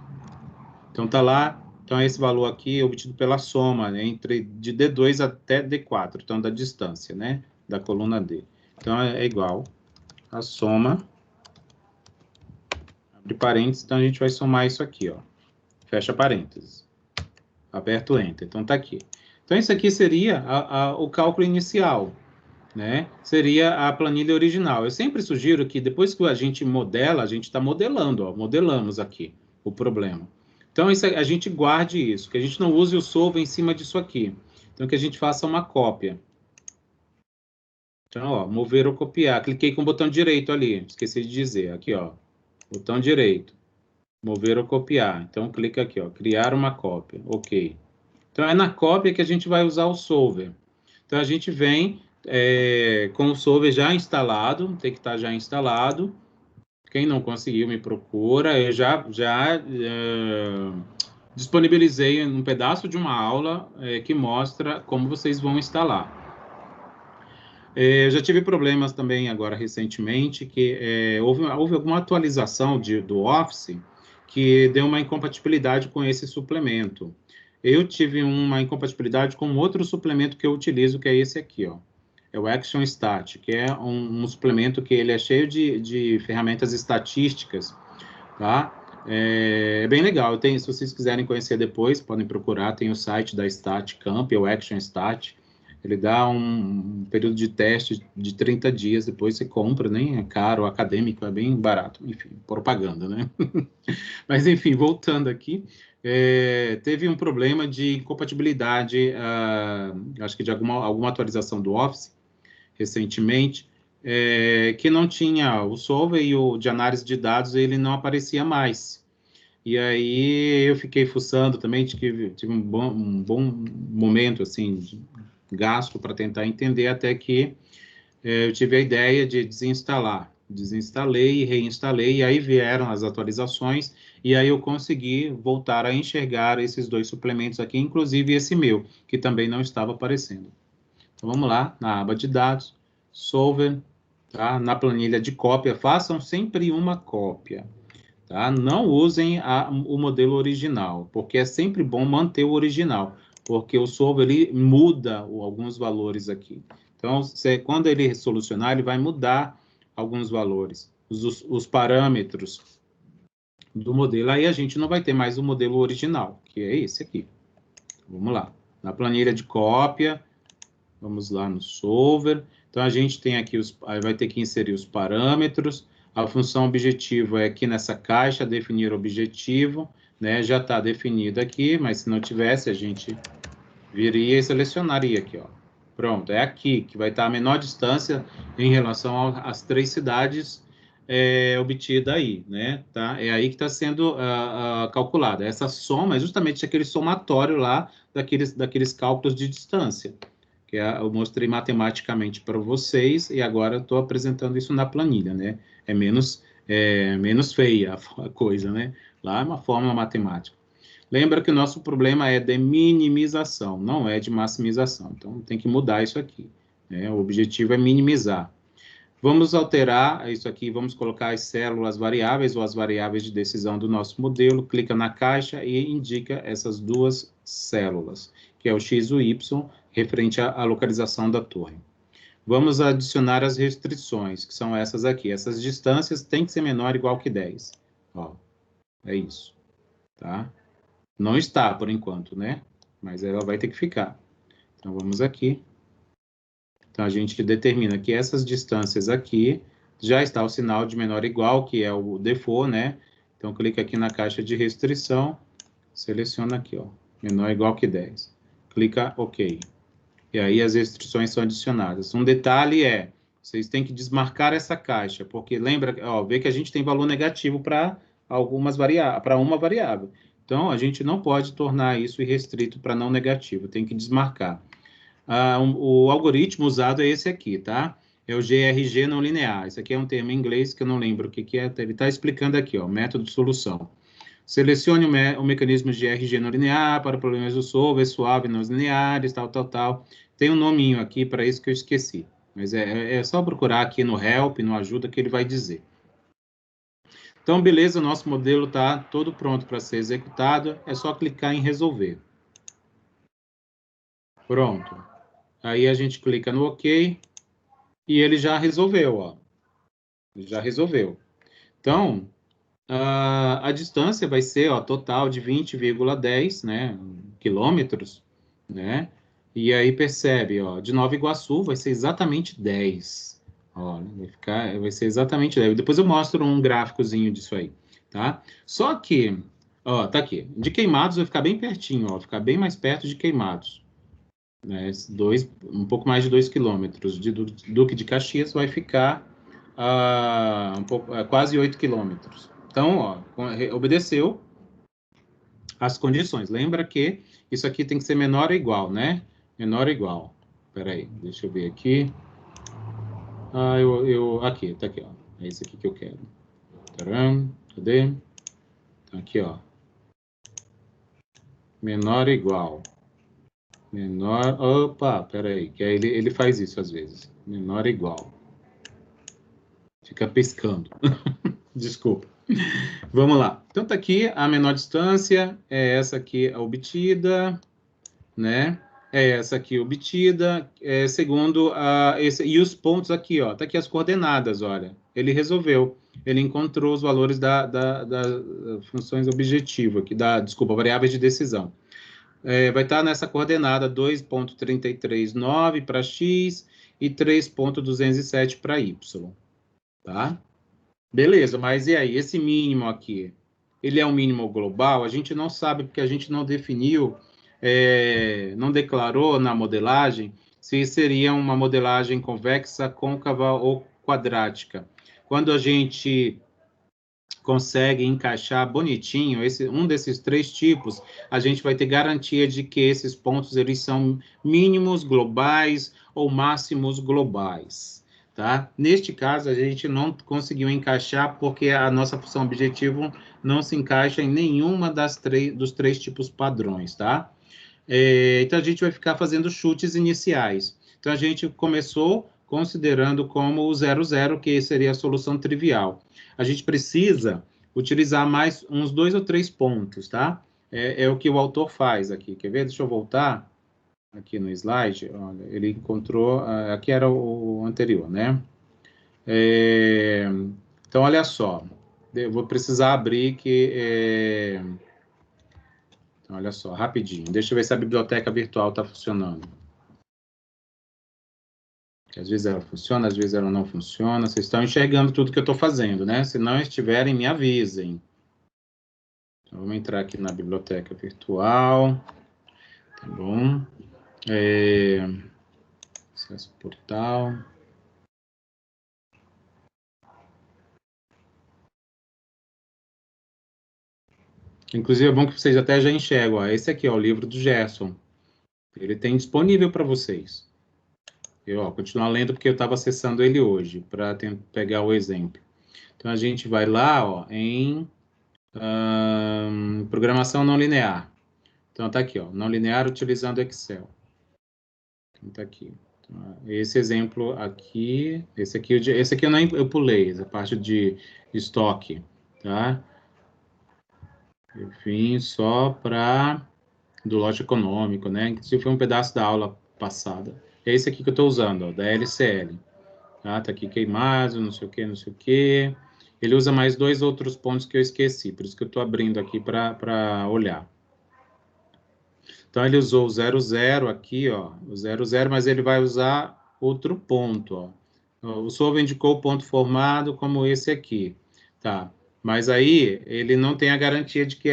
Então, tá lá. Então, esse valor aqui é obtido pela soma, né, de D2 até D4, então, da distância, né, da coluna D. Então, é igual a soma, abre parênteses, então a gente vai somar isso aqui, ó. Fecha parênteses. Aperto Enter. Então, tá aqui. Então, isso aqui seria o cálculo inicial, né? Seria a planilha original. Eu sempre sugiro que depois que a gente modela, a gente está modelando, ó. Modelamos aqui o problema. Então, a gente guarde isso, que a gente não use o solver em cima disso aqui. Então, que a gente faça uma cópia. Então, ó, mover ou copiar. Cliquei com o botão direito ali. Esqueci de dizer. Aqui, ó. Botão direito. Mover ou copiar. Então, clica aqui, ó. Criar uma cópia. Ok. Então, é na cópia que a gente vai usar o solver. Então, a gente vem com o solver já instalado. Tem que estar já instalado. Quem não conseguiu, me procura. Eu já disponibilizei um pedaço de uma aula que mostra como vocês vão instalar. Eu já tive problemas também agora recentemente, que houve alguma atualização do Office que deu uma incompatibilidade com esse suplemento. Eu tive uma incompatibilidade com outro suplemento que eu utilizo, que é esse aqui, ó. É o Action Stat, que é um suplemento que ele é cheio de ferramentas estatísticas, tá? É bem legal. Se vocês quiserem conhecer depois, podem procurar. Tem o site da StatCamp, é o Action Stat. Ele dá um período de teste de 30 dias, depois você compra, nem é caro, acadêmico, é bem barato. Enfim, propaganda, né? Mas, enfim, voltando aqui, teve um problema de incompatibilidade, acho que de alguma atualização do Office, recentemente, que não tinha o solver e o de análise de dados, ele não aparecia mais. E aí eu fiquei fuçando também, tive um bom momento, assim, de gasto para tentar entender, até que eu tive a ideia de desinstalar. Desinstalei e reinstalei, e aí vieram as atualizações, e aí eu consegui voltar a enxergar esses dois suplementos aqui, inclusive esse meu, que também não estava aparecendo. Então, vamos lá, na aba de dados, solver, tá? Na planilha de cópia, façam sempre uma cópia, tá? Não usem o modelo original, porque é sempre bom manter o original, porque o solver ele muda alguns valores aqui. Então, quando ele solucionar, ele vai mudar alguns valores, os parâmetros do modelo. Aí a gente não vai ter mais o modelo original, que é esse aqui. Vamos lá. Na planilha de cópia, vamos lá no solver. Então, a gente tem aqui, aí vai ter que inserir os parâmetros. A função objetivo é aqui nessa caixa, definir objetivo, né? Já está definido aqui, mas se não tivesse, a gente viria e selecionaria aqui, ó. Pronto, é aqui que vai estar a menor distância em relação às 3 cidades obtida aí, né? Tá? É aí que está sendo calculada. Essa soma é justamente aquele somatório lá daqueles cálculos de distância, que eu mostrei matematicamente para vocês, e agora estou apresentando isso na planilha, né? É menos feia a coisa, né? Lá é uma fórmula matemática. Lembra que o nosso problema é de minimização, não é de maximização. Então, tem que mudar isso aqui, né? O objetivo é minimizar. Vamos alterar isso aqui, vamos colocar as células variáveis ou as variáveis de decisão do nosso modelo. Clica na caixa e indica essas duas células, que é o x e o y, referente à localização da torre. Vamos adicionar as restrições, que são essas aqui. Essas distâncias têm que ser menor ou igual que 10. Ó, é isso, tá? Não está, por enquanto, né? Mas ela vai ter que ficar. Então, vamos aqui. Então, a gente determina que essas distâncias aqui já está o sinal de menor ou igual, que é o default, né? Então, clica aqui na caixa de restrição Seleciona aqui, ó, menor ou igual que 10. Clica OK. E aí as restrições são adicionadas. Um detalhe é, vocês têm que desmarcar essa caixa, porque lembra, ó, vê que a gente tem valor negativo para algumas variáveis, para uma variável. Então, a gente não pode tornar isso irrestrito para não negativo, tem que desmarcar. O algoritmo usado é esse aqui, tá? É o GRG não linear. Esse aqui é um termo em inglês que eu não lembro o que é. Ele está explicando aqui, ó, método de solução. Selecione o mecanismo de GRG não linear para problemas do solver, suave, não lineares, tal. Tem um nominho aqui para isso que eu esqueci. Mas é só procurar aqui no Help, no Ajuda, que ele vai dizer. Então, beleza, o nosso modelo está todo pronto para ser executado. É só clicar em resolver. Pronto. Aí a gente clica no OK e ele já resolveu, ó. Ele já resolveu. Então, a distância vai ser, ó, total de 20,10, né, quilômetros, né? E aí percebe, ó, de Nova Iguaçu vai ser exatamente 10. Ó, vai ser exatamente 10. Depois eu mostro um gráficozinho disso aí, tá? Só que, ó, tá aqui. De Queimados vai ficar bem pertinho, ó, ficar bem mais perto de Queimados. Né? Um pouco mais de 2 quilômetros. De Duque de Caxias vai ficar quase 8 quilômetros. Então, ó, obedeceu as condições. Lembra que isso aqui tem que ser menor ou igual, né? Menor ou igual. Espera aí, deixa eu ver aqui. Aqui, tá aqui, ó. É isso aqui que eu quero. Taram, cadê? Tá aqui, ó. Menor ou igual. Menor... Opa, espera aí, que aí ele faz isso às vezes. Menor ou igual. Fica piscando. Desculpa. Vamos lá. Então, tá aqui a menor distância, é essa aqui obtida, né? É essa aqui obtida, segundo e os pontos aqui, ó. Tá aqui as coordenadas, olha. Ele resolveu. Ele encontrou os valores da funções objetivo aqui, desculpa, variáveis de decisão. Vai estar nessa coordenada 2,339 para x e 3,207 para y, tá? Beleza, mas e aí, esse mínimo aqui, ele é um mínimo global? A gente não sabe, porque a gente não definiu, não declarou na modelagem se seria uma modelagem convexa, côncava ou quadrática. Quando a gente consegue encaixar bonitinho um desses três tipos, a gente vai ter garantia de que esses pontos eles são mínimos globais ou máximos globais. Tá? Neste caso, a gente não conseguiu encaixar porque a nossa função objetivo não se encaixa em nenhuma dos três tipos padrões, tá? Então, a gente vai ficar fazendo chutes iniciais. Então, a gente começou considerando como o 0,0, que seria a solução trivial. A gente precisa utilizar mais uns 2 ou 3 pontos, tá? É o que o autor faz aqui. Quer ver? Deixa eu voltar aqui no slide. Olha, ele encontrou... Aqui era o anterior, né? Então, olha só. Eu vou precisar abrir que... Então, olha só, rapidinho. Deixa eu ver se a biblioteca virtual está funcionando. Às vezes ela funciona, às vezes ela não funciona. Vocês estão enxergando tudo que eu estou fazendo, né? Se não estiverem, me avisem. Então, vamos entrar aqui na biblioteca virtual. Tá bom? Acesso ao portal. Inclusive, é bom que vocês até já enxergam. Ó, esse aqui é o livro do Gerson. Ele tem disponível para vocês. Eu continuar lendo porque eu estava acessando ele hoje, para pegar o exemplo. Então, a gente vai lá ó, em programação não linear. Então, tá aqui, ó, não linear utilizando Excel. Então, tá aqui. Então, esse exemplo aqui, esse aqui eu pulei, essa parte de estoque, tá? Eu vim só para do lote econômico, né? Inclusive foi um pedaço da aula passada. É esse aqui que eu estou usando, ó, da LCL. Tá aqui queimado, não sei o que, não sei o que. Ele usa mais 2 outros pontos que eu esqueci, por isso que eu estou abrindo aqui para olhar. Então, ele usou o 00 aqui, ó, o 00, mas ele vai usar outro ponto, ó. O solver indicou o ponto formado como esse aqui, tá? Mas aí, ele não tem a garantia de que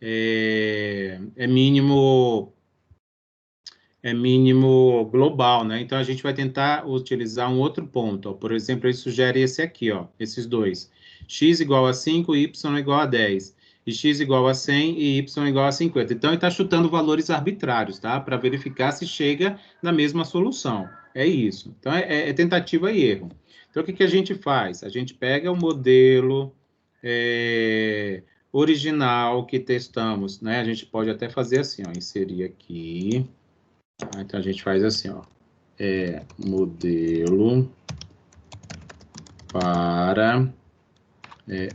é mínimo global, né? Então, a gente vai tentar utilizar um outro ponto. Ó. Por exemplo, ele sugere esse aqui, ó, esses dois. X igual a 5, y igual a 10. E x igual a 100 e y igual a 50. Então, ele está chutando valores arbitrários, tá? Para verificar se chega na mesma solução. É isso. Então, é tentativa e erro. Então, o que a gente faz? A gente pega o modelo original que testamos, né? A gente pode até fazer assim, ó, inserir aqui. Então, a gente faz assim, ó, modelo para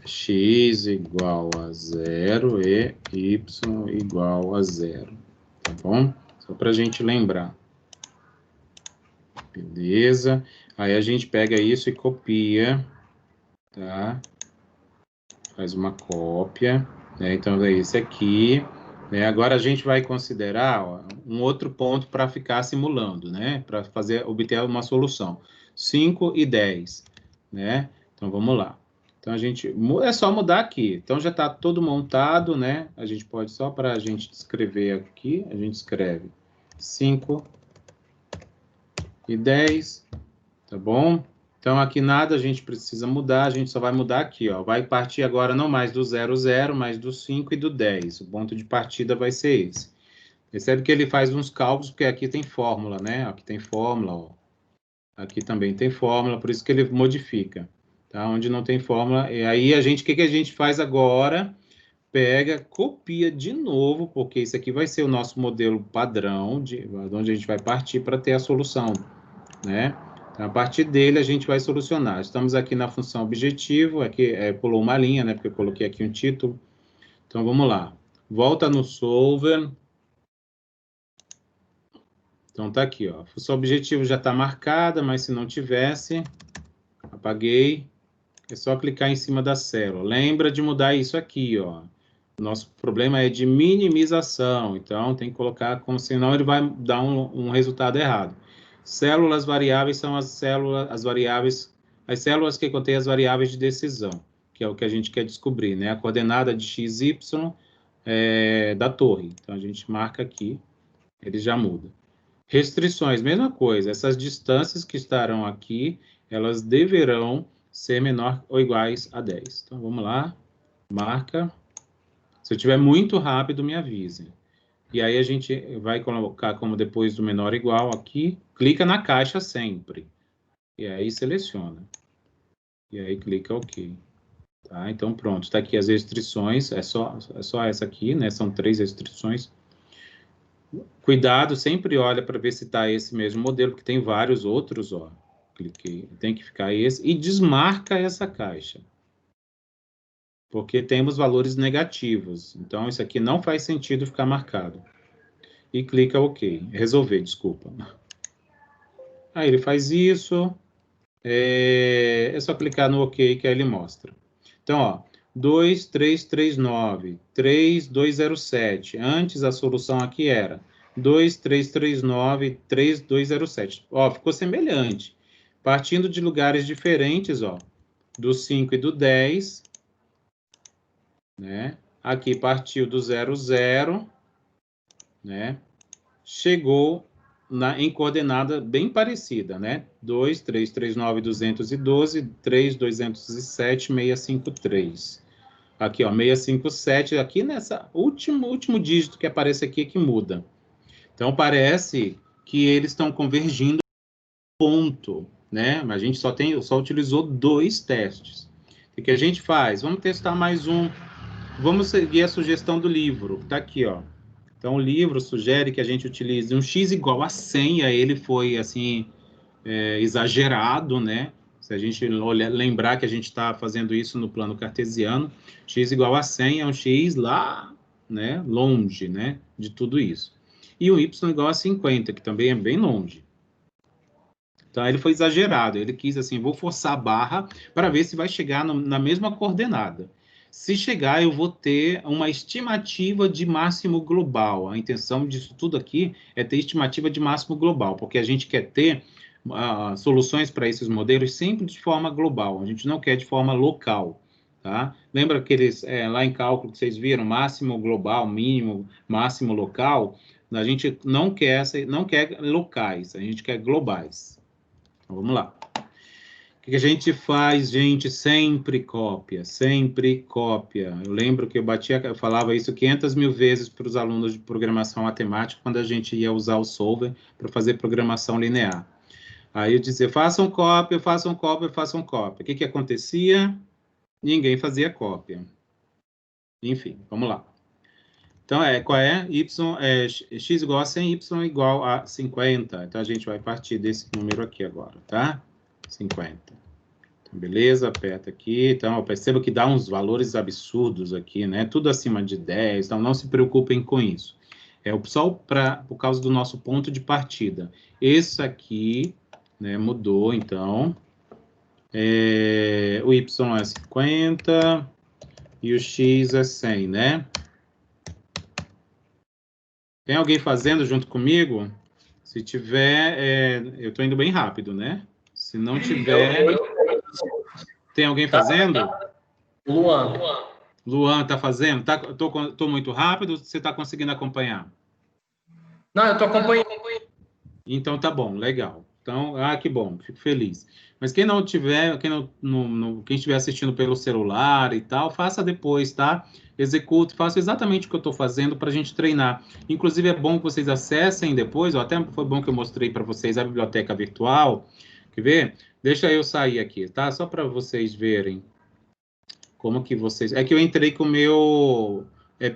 x igual a 0 e y igual a 0, tá bom? Só para a gente lembrar. Beleza. Aí a gente pega isso e copia, tá? Faz uma cópia, né? Então, é esse aqui. Agora a gente vai considerar ó, um outro ponto para ficar simulando, né? Para obter uma solução. 5 e 10, né? Então, vamos lá. Então, é só mudar aqui. Então, já está todo montado, né? A gente pode, só para a gente escrever aqui, a gente escreve 5 e 10, tá bom? Então, aqui nada a gente precisa mudar, a gente só vai mudar aqui, ó. Vai partir agora não mais do 0, 0, mas do 5 e do 10. O ponto de partida vai ser esse. Percebe que ele faz uns cálculos, porque aqui tem fórmula, né? Aqui tem fórmula, ó. Aqui também tem fórmula, por isso que ele modifica, tá? Onde não tem fórmula, e aí o que a gente faz agora? Pega, copia de novo, porque isso aqui vai ser o nosso modelo padrão, de onde a gente vai partir para ter a solução, né? Então, a partir dele, a gente vai solucionar. Estamos aqui na função objetivo, aqui pulou uma linha, né? Porque eu coloquei aqui um título. Então, vamos lá. Volta no solver. Então, tá aqui, ó. A função objetivo já está marcada, mas se não tivesse, apaguei. É só clicar em cima da célula. Lembra de mudar isso aqui, ó. O nosso problema é de minimização, então tem que colocar, como senão ele vai dar um resultado errado. Células variáveis são as células que contêm as variáveis de decisão, que é o que a gente quer descobrir, né? A coordenada de x, y da torre. Então, a gente marca aqui, ele já muda. Restrições, mesma coisa. Essas distâncias que estarão aqui, elas deverão ser menor ou iguais a 10. Então, vamos lá, marca. Se eu estiver muito rápido, me avise. E aí a gente vai colocar como depois do menor ou igual aqui, clica na caixa sempre. E aí seleciona. E aí clica OK. Tá? Então pronto, está aqui as restrições, é só essa aqui, né? São 3 restrições. Cuidado, sempre olha para ver se está esse mesmo modelo, porque tem vários outros, ó. Cliquei, tem que ficar esse, e desmarca essa caixa. Porque temos valores negativos, então isso aqui não faz sentido ficar marcado. E clica OK, resolver, desculpa. Aí ele faz isso, é só clicar no OK que aí ele mostra. Então, ó, 2339, 3207, antes a solução aqui era 2339, 3207. Ó, ficou semelhante. Partindo de lugares diferentes, ó, do 5 e do 10, né? Aqui partiu do 00, né? Chegou em coordenada bem parecida, né? 2, 3, 3, 9, 212, 3, 207, 653. Aqui, ó, 657, aqui nessa último dígito que aparece aqui que muda. Então, parece que eles estão convergindo ponto, né? Mas a gente só utilizou 2 testes. O que a gente faz? Vamos testar mais um. Vamos seguir a sugestão do livro. Tá aqui, ó. Então, o livro sugere que a gente utilize um x igual a 100, aí ele foi, assim, exagerado, né? Se a gente lembrar que a gente está fazendo isso no plano cartesiano, x igual a 100 é um x lá, né? Longe, né? De tudo isso. E o y igual a 50, que também é bem longe. Então, ele foi exagerado. Ele quis, assim, vou forçar a barra para ver se vai chegar na mesma coordenada. Se chegar, eu vou ter uma estimativa de máximo global. A intenção disso tudo aqui é ter estimativa de máximo global, porque a gente quer ter soluções para esses modelos sempre de forma global. A gente não quer de forma local, tá? Lembra aqueles, lá em cálculo que vocês viram, máximo global, mínimo, máximo local? A gente não quer locais, a gente quer globais. Então, vamos lá. O que a gente faz, gente? Sempre cópia, sempre cópia. Eu lembro que eu falava isso 500 mil vezes para os alunos de programação matemática quando a gente ia usar o Solver para fazer programação linear. Aí eu dizia, façam cópia, façam cópia, façam cópia. O que acontecia? Ninguém fazia cópia. Enfim, vamos lá. Então, qual é? X igual a 100, Y igual a 50. Então, a gente vai partir desse número aqui agora, tá? 50. Então, beleza, aperta aqui. Então, eu percebo que dá uns valores absurdos aqui, né? Tudo acima de 10, então não se preocupem com isso. Só por causa do nosso ponto de partida. Esse aqui, né, mudou, então. O Y é 50 e o X é 100, né? Tem alguém fazendo junto comigo? Se tiver, eu estou indo bem rápido, né? Se não tiver... Tem alguém fazendo? Luan. Luan está fazendo? Tô muito rápido ou você está conseguindo acompanhar? Não, eu estou acompanhando. Então tá bom, legal. Então, que bom, fico feliz. Mas quem não tiver, quem estiver assistindo pelo celular e tal, faça depois, tá? Execute, faça exatamente o que eu estou fazendo para a gente treinar. Inclusive, é bom que vocês acessem depois, ou até foi bom que eu mostrei para vocês a biblioteca virtual. Quer ver? Deixa eu sair aqui, tá? Só para vocês verem como que vocês... É que eu entrei com o meu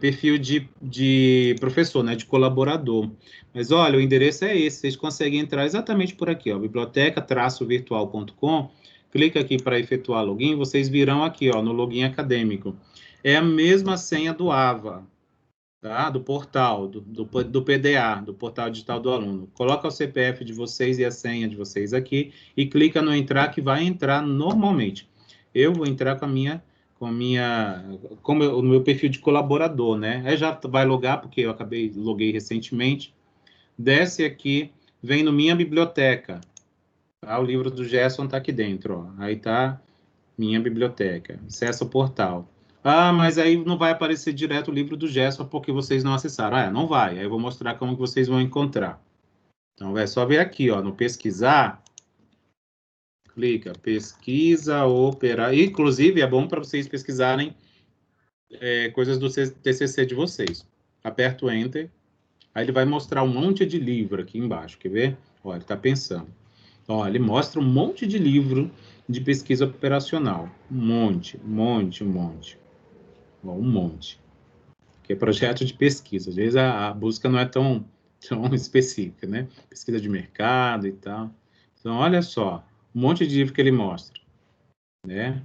perfil de professor, né? De colaborador. Mas, olha, o endereço é esse. Vocês conseguem entrar exatamente por aqui, ó. biblioteca-virtual.com. Clica aqui para efetuar login. Vocês virão aqui, ó, no login acadêmico. É a mesma senha do AVA, tá? Do portal, do PDA, do portal digital do aluno. Coloca o CPF de vocês e a senha de vocês aqui e clica no entrar, que vai entrar normalmente. Eu vou entrar no meu perfil de colaborador, né? Aí já vai logar, porque eu loguei recentemente. Desce aqui, vem no Minha Biblioteca. Tá? O livro do Gerson está aqui dentro, ó. Aí tá Minha Biblioteca. Acessa o portal. Mas aí não vai aparecer direto o livro do Gerson porque vocês não acessaram. Não vai. Aí eu vou mostrar como que vocês vão encontrar. Então, é só ver aqui, ó, no pesquisar. Clica, pesquisa, operar. Inclusive, é bom para vocês pesquisarem coisas do TCC de vocês. Aperta o Enter. Aí ele vai mostrar um monte de livro aqui embaixo. Quer ver? Olha, ele está pensando. Então, ó, ele mostra um monte de livro de pesquisa operacional. Um monte. Ó, um monte. Que é projeto de pesquisa. Às vezes a busca não é tão específica, né? Pesquisa de mercado e tal. Então, olha só. Um monte de livro que ele mostra. Né?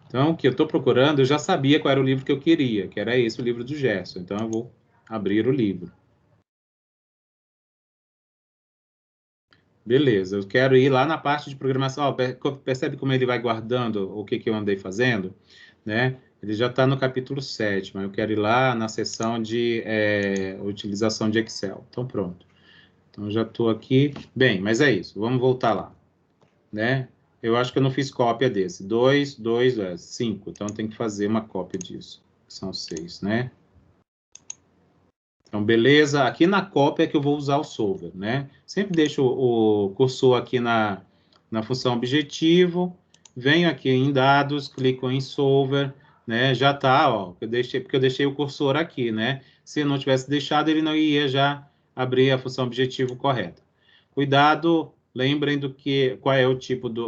Então, o que eu estou procurando, eu já sabia qual era o livro que eu queria, que era esse, o livro do Gerson. Então, eu vou abrir o livro. Beleza, eu quero ir lá na parte de programação. Percebe como ele vai guardando o que eu andei fazendo? Né? Ele já está no capítulo 7, mas eu quero ir lá na seção de utilização de Excel. Então, pronto. Então, já estou aqui. Bem, mas é isso. Vamos voltar lá. Né? Eu acho que eu não fiz cópia desse. 2, 5. Então, tem que fazer uma cópia disso. São 6, né? Então, beleza. Aqui na cópia é que eu vou usar o solver, né? Sempre deixo o cursor aqui na função objetivo, venho aqui em dados, clico em solver, né? Já tá, ó, porque eu deixei o cursor aqui, né? Se eu não tivesse deixado, ele não ia já abrir a função objetivo correta. Cuidado, lembrem qual é o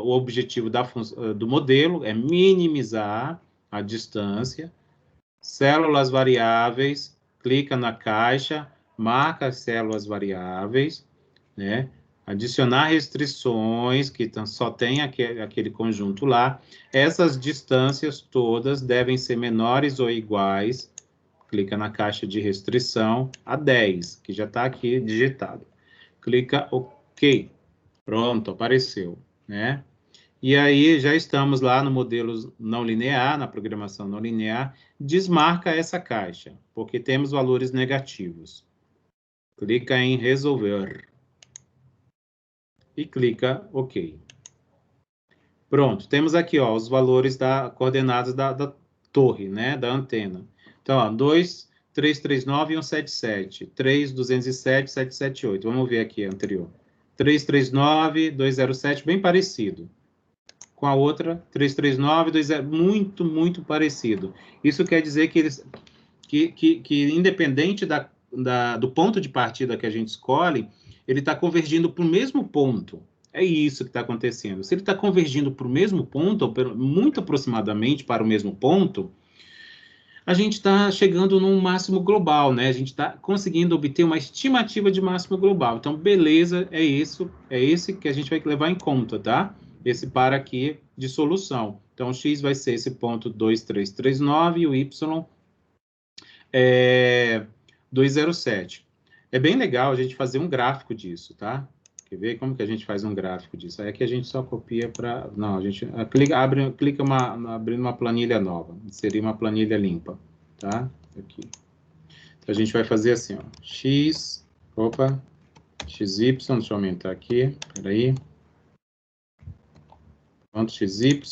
objetivo do modelo, é minimizar a distância, células variáveis, clica na caixa, marca as células variáveis, né? Adicionar restrições, que só tem aquele conjunto lá. Essas distâncias todas devem ser menores ou iguais, clica na caixa de restrição, a 10, que já está aqui digitado. Clica OK. Pronto, apareceu, né? E aí, já estamos lá no modelo não linear, na programação não linear, desmarca essa caixa, porque temos valores negativos. Clica em resolver. E clica OK. Pronto, temos aqui ó, os valores coordenadas torre, né, da antena. Então, ó, 2.339 e 177, 3.207, 778. Vamos ver aqui a anterior. 339, 207, bem parecido. Com a outra, 339, 20, muito, muito parecido. Isso quer dizer que eles, que independente do ponto de partida que a gente escolhe, ele está convergindo para o mesmo ponto. É isso que está acontecendo. Se ele está convergindo para o mesmo ponto, ou muito aproximadamente para o mesmo ponto, a gente está chegando num máximo global, né? A gente está conseguindo obter uma estimativa de máximo global. Então, beleza, é esse que a gente vai levar em conta, tá? Esse par aqui de solução. Então, o x vai ser esse ponto 2339 e o y é 207. É bem legal a gente fazer um gráfico disso, tá? Quer ver como que a gente faz um gráfico disso? Aí aqui a gente só copia para... Não, a gente clica abrindo uma planilha nova. Seria uma planilha limpa, tá? Aqui. Então, a gente vai fazer assim, ó. X, opa, XY, deixa eu aumentar aqui, peraí. Ponto XY.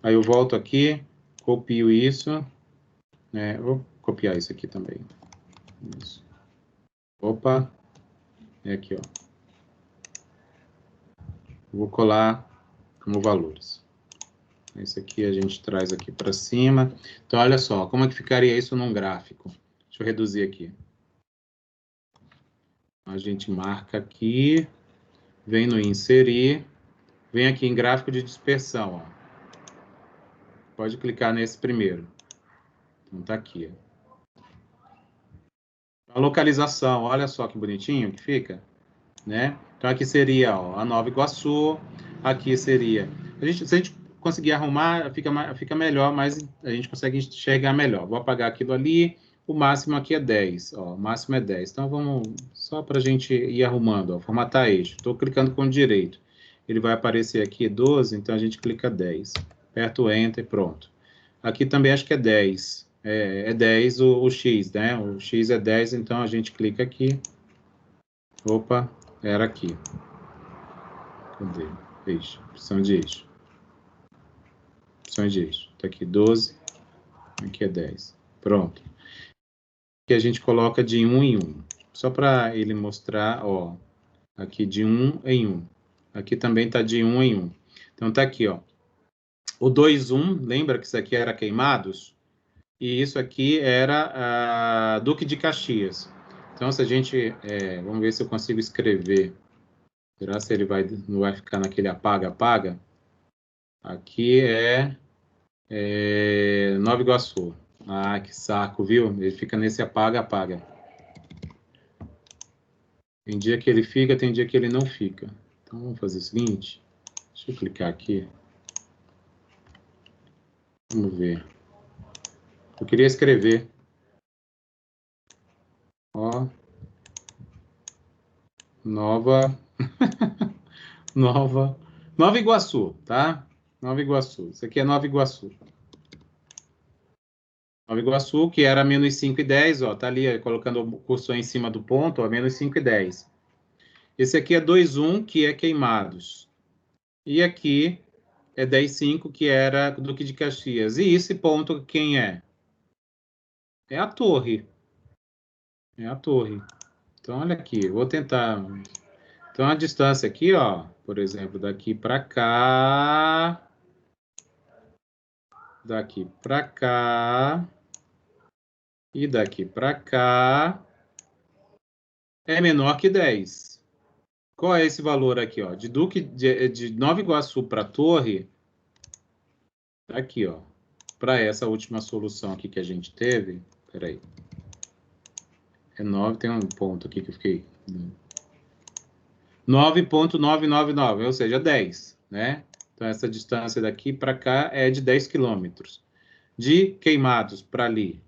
Aí eu volto aqui, copio isso, né? Vou copiar isso aqui também. Isso. Opa, é aqui, ó. Vou colar como valores. Esse aqui a gente traz aqui para cima. Então, olha só, como é que ficaria isso num gráfico? Deixa eu reduzir aqui. A gente marca aqui, vem no inserir, vem aqui em gráfico de dispersão, ó. Pode clicar nesse primeiro. Então, tá aqui. A localização, olha só que bonitinho que fica, né? Então, aqui seria, ó, a Nova Iguaçu, aqui seria... se a gente conseguir arrumar, fica melhor, mas a gente consegue enxergar melhor. Vou apagar aquilo ali, o máximo aqui é 10, ó, o máximo é 10. Então, vamos, só para a gente ir arrumando, ó, formatar eixo. Estou clicando com o direito. Ele vai aparecer aqui 12, então a gente clica 10. Aperta o Enter, pronto. Aqui também acho que é 10. É 10 o X, né? O X é 10, então a gente clica aqui. Opa, era aqui. Cadê? Eixo, opção de eixo. Opções de eixo. Está aqui 12, aqui é 10. Pronto. Aqui a gente coloca de 1 em 1. Só para ele mostrar, ó. Aqui de 1 em 1. Aqui também está de 1 em 1. Então tá aqui, ó. O 2, 1, lembra que isso aqui era Queimados? E isso aqui era Duque de Caxias. Então, se a gente... vamos ver se eu consigo escrever. Será que ele não vai ficar naquele apaga-apaga? Aqui é Nova Iguaçu. Ah, que saco, viu? Ele fica nesse apaga-apaga. Tem dia que ele fica, tem dia que ele não fica. Então, vamos fazer o seguinte. Deixa eu clicar aqui. Vamos ver. Eu queria escrever. Ó. Nova Iguaçu, tá? Nova Iguaçu. Isso aqui é Nova Iguaçu. Nova Iguaçu, que era menos 5 e 10, ó. Tá ali, ó, colocando o cursor em cima do ponto, ó, menos 5 e 10. Esse aqui é 2,1, que é Queimados. E aqui é 10,5, que era Duque de Caxias. E esse ponto, quem é? É a torre. É a torre. Então, olha aqui, vou tentar... Então, a distância aqui, ó, por exemplo, daqui para cá... Daqui para cá... E daqui para cá... É menor que 10. Qual é esse valor aqui, ó? De Nova Iguaçu para Torre... Tá aqui, ó. Para essa última solução aqui que a gente teve... Peraí. É 9, tem um ponto aqui que eu fiquei... 9,999, ou seja, 10, né? Então, essa distância daqui para cá é de 10 quilômetros. De Queimados para ali.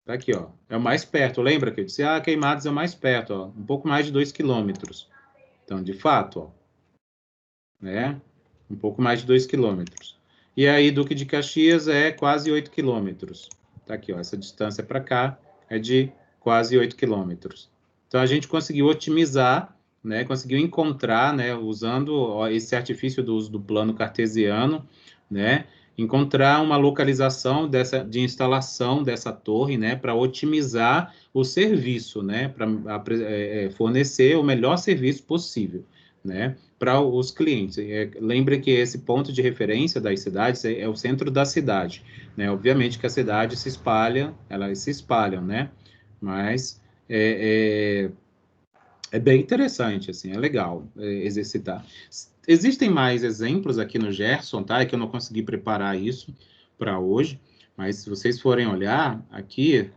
Tá aqui, ó. É o mais perto. Lembra que eu disse, Queimados é o mais perto, ó. Um pouco mais de 2 quilômetros. Então, de fato, ó. Né? Um pouco mais de 2 quilômetros. E aí, Duque de Caxias é quase 8 quilômetros. Tá aqui, ó. Essa distância para cá é de quase 8 quilômetros. Então, a gente conseguiu otimizar, né? Conseguiu encontrar, né? Usando esse artifício do uso do plano cartesiano, né? encontrar uma localização de instalação dessa torre, né, para otimizar o serviço, né, para fornecer o melhor serviço possível, né, para os clientes. Lembre que esse ponto de referência das cidades é o centro da cidade, né? Obviamente que a cidade se espalha, elas se espalham, né? Mas é bem interessante, assim, é legal exercitar. Existem mais exemplos aqui no Gerson, tá? É que eu não consegui preparar isso para hoje, mas se vocês forem olhar aqui,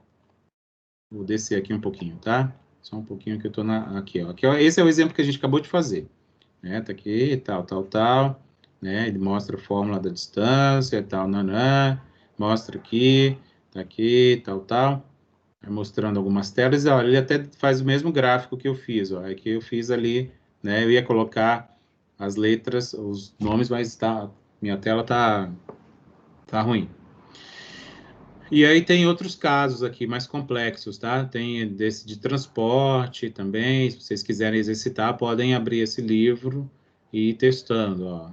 vou descer aqui um pouquinho, tá? Só um pouquinho que eu tô aqui, ó. Aqui, ó. Esse é o exemplo que a gente acabou de fazer, né? Tá aqui, tal, né? Ele mostra a fórmula da distância, tal, nanã, mostra aqui, tá aqui, tal. Mostrando algumas telas, olha, ele até faz o mesmo gráfico que eu fiz, ó, é que eu fiz ali, né, eu ia colocar as letras, os nomes, mas minha tela tá ruim. E aí tem outros casos aqui mais complexos, tá? Tem desse de transporte também, se vocês quiserem exercitar, podem abrir esse livro e ir testando, ó.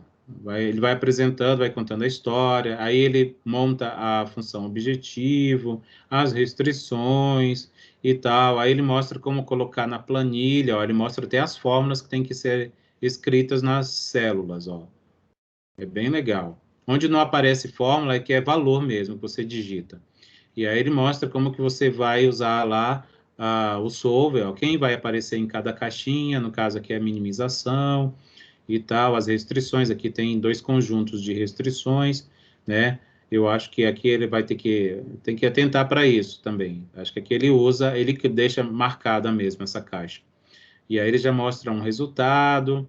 Ele vai apresentando, vai contando a história, aí ele monta a função objetivo, as restrições e tal, aí ele mostra como colocar na planilha, ó, ele mostra até as fórmulas que tem que ser escritas nas células, ó. É bem legal. Onde não aparece fórmula é que é valor mesmo que você digita. E aí ele mostra como que você vai usar lá o solver, ó, quem vai aparecer em cada caixinha, no caso aqui é a minimização e tal, as restrições, aqui tem 2 conjuntos de restrições, né? Eu acho que aqui ele vai tem que atentar para isso também. Acho que aqui ele que deixa marcada mesmo essa caixa. E aí ele já mostra um resultado,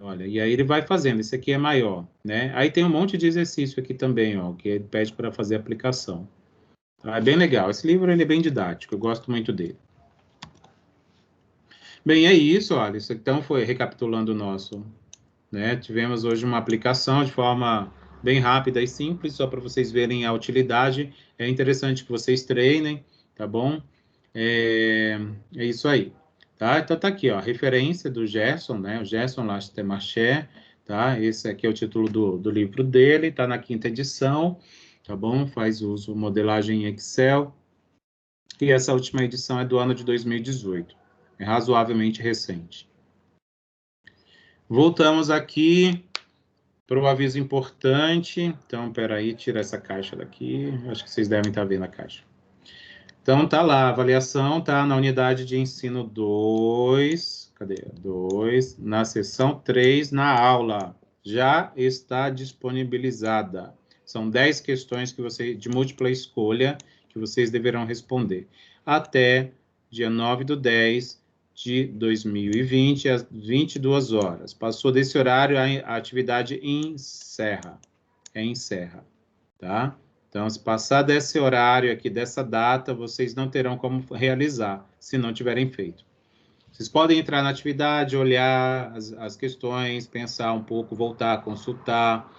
olha, e aí ele vai fazendo, esse aqui é maior, né? Aí tem um monte de exercício aqui também, ó, que ele pede para fazer a aplicação. É bem legal. Esse livro ele é bem didático, eu gosto muito dele. Bem, é isso, olha. Isso então foi recapitulando o nosso, né? Tivemos hoje uma aplicação de forma bem rápida e simples, só para vocês verem a utilidade. É interessante que vocês treinem, tá bom? É isso aí, tá? Então tá aqui, ó, a referência do Gerson, né? O Gerson Lachtemachet, tá? Esse aqui é o título do livro dele, tá na 5ª edição, tá bom? Faz uso modelagem em Excel. E essa última edição é do ano de 2018. É razoavelmente recente. Voltamos aqui para o aviso importante. Então, espera aí, tira essa caixa daqui. Acho que vocês devem estar vendo a caixa. Então, tá lá, a avaliação tá na unidade de ensino 2. Cadê? 2. Na seção 3, na aula. Já está disponibilizada. São 10 questões de múltipla escolha que vocês deverão responder. Até dia 9/10 de 2020, às 22 horas. Passou desse horário, a atividade encerra. Encerra, tá? Então, se passar desse horário aqui, dessa data, vocês não terão como realizar, se não tiverem feito. Vocês podem entrar na atividade, olhar as questões, pensar um pouco, voltar, consultar,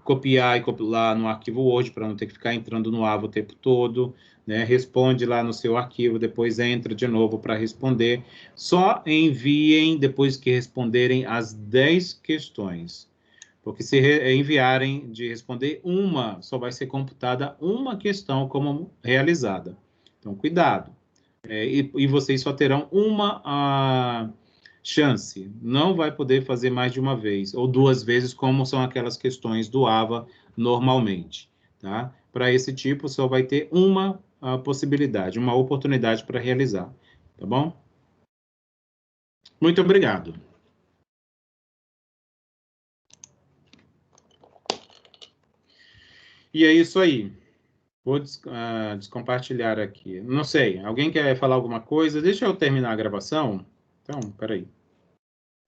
copiar e copiar no arquivo Word, para não ter que ficar entrando no AVA o tempo todo, né? Responde lá no seu arquivo, depois entra de novo para responder. Só enviem, depois que responderem, as 10 questões. Porque se enviarem de responder uma, só vai ser computada uma questão como realizada. Então, cuidado. E vocês só terão uma chance. Não vai poder fazer mais de uma vez, ou 2 vezes, como são aquelas questões do AVA normalmente. Tá? Para esse tipo, só vai ter uma possibilidade, uma oportunidade para realizar. Tá bom? Muito obrigado. E é isso aí. Vou descompartilhar aqui. Não sei, alguém quer falar alguma coisa? Deixa eu terminar a gravação. Então, peraí.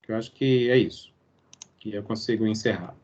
Eu acho que é isso. Que eu consigo encerrar.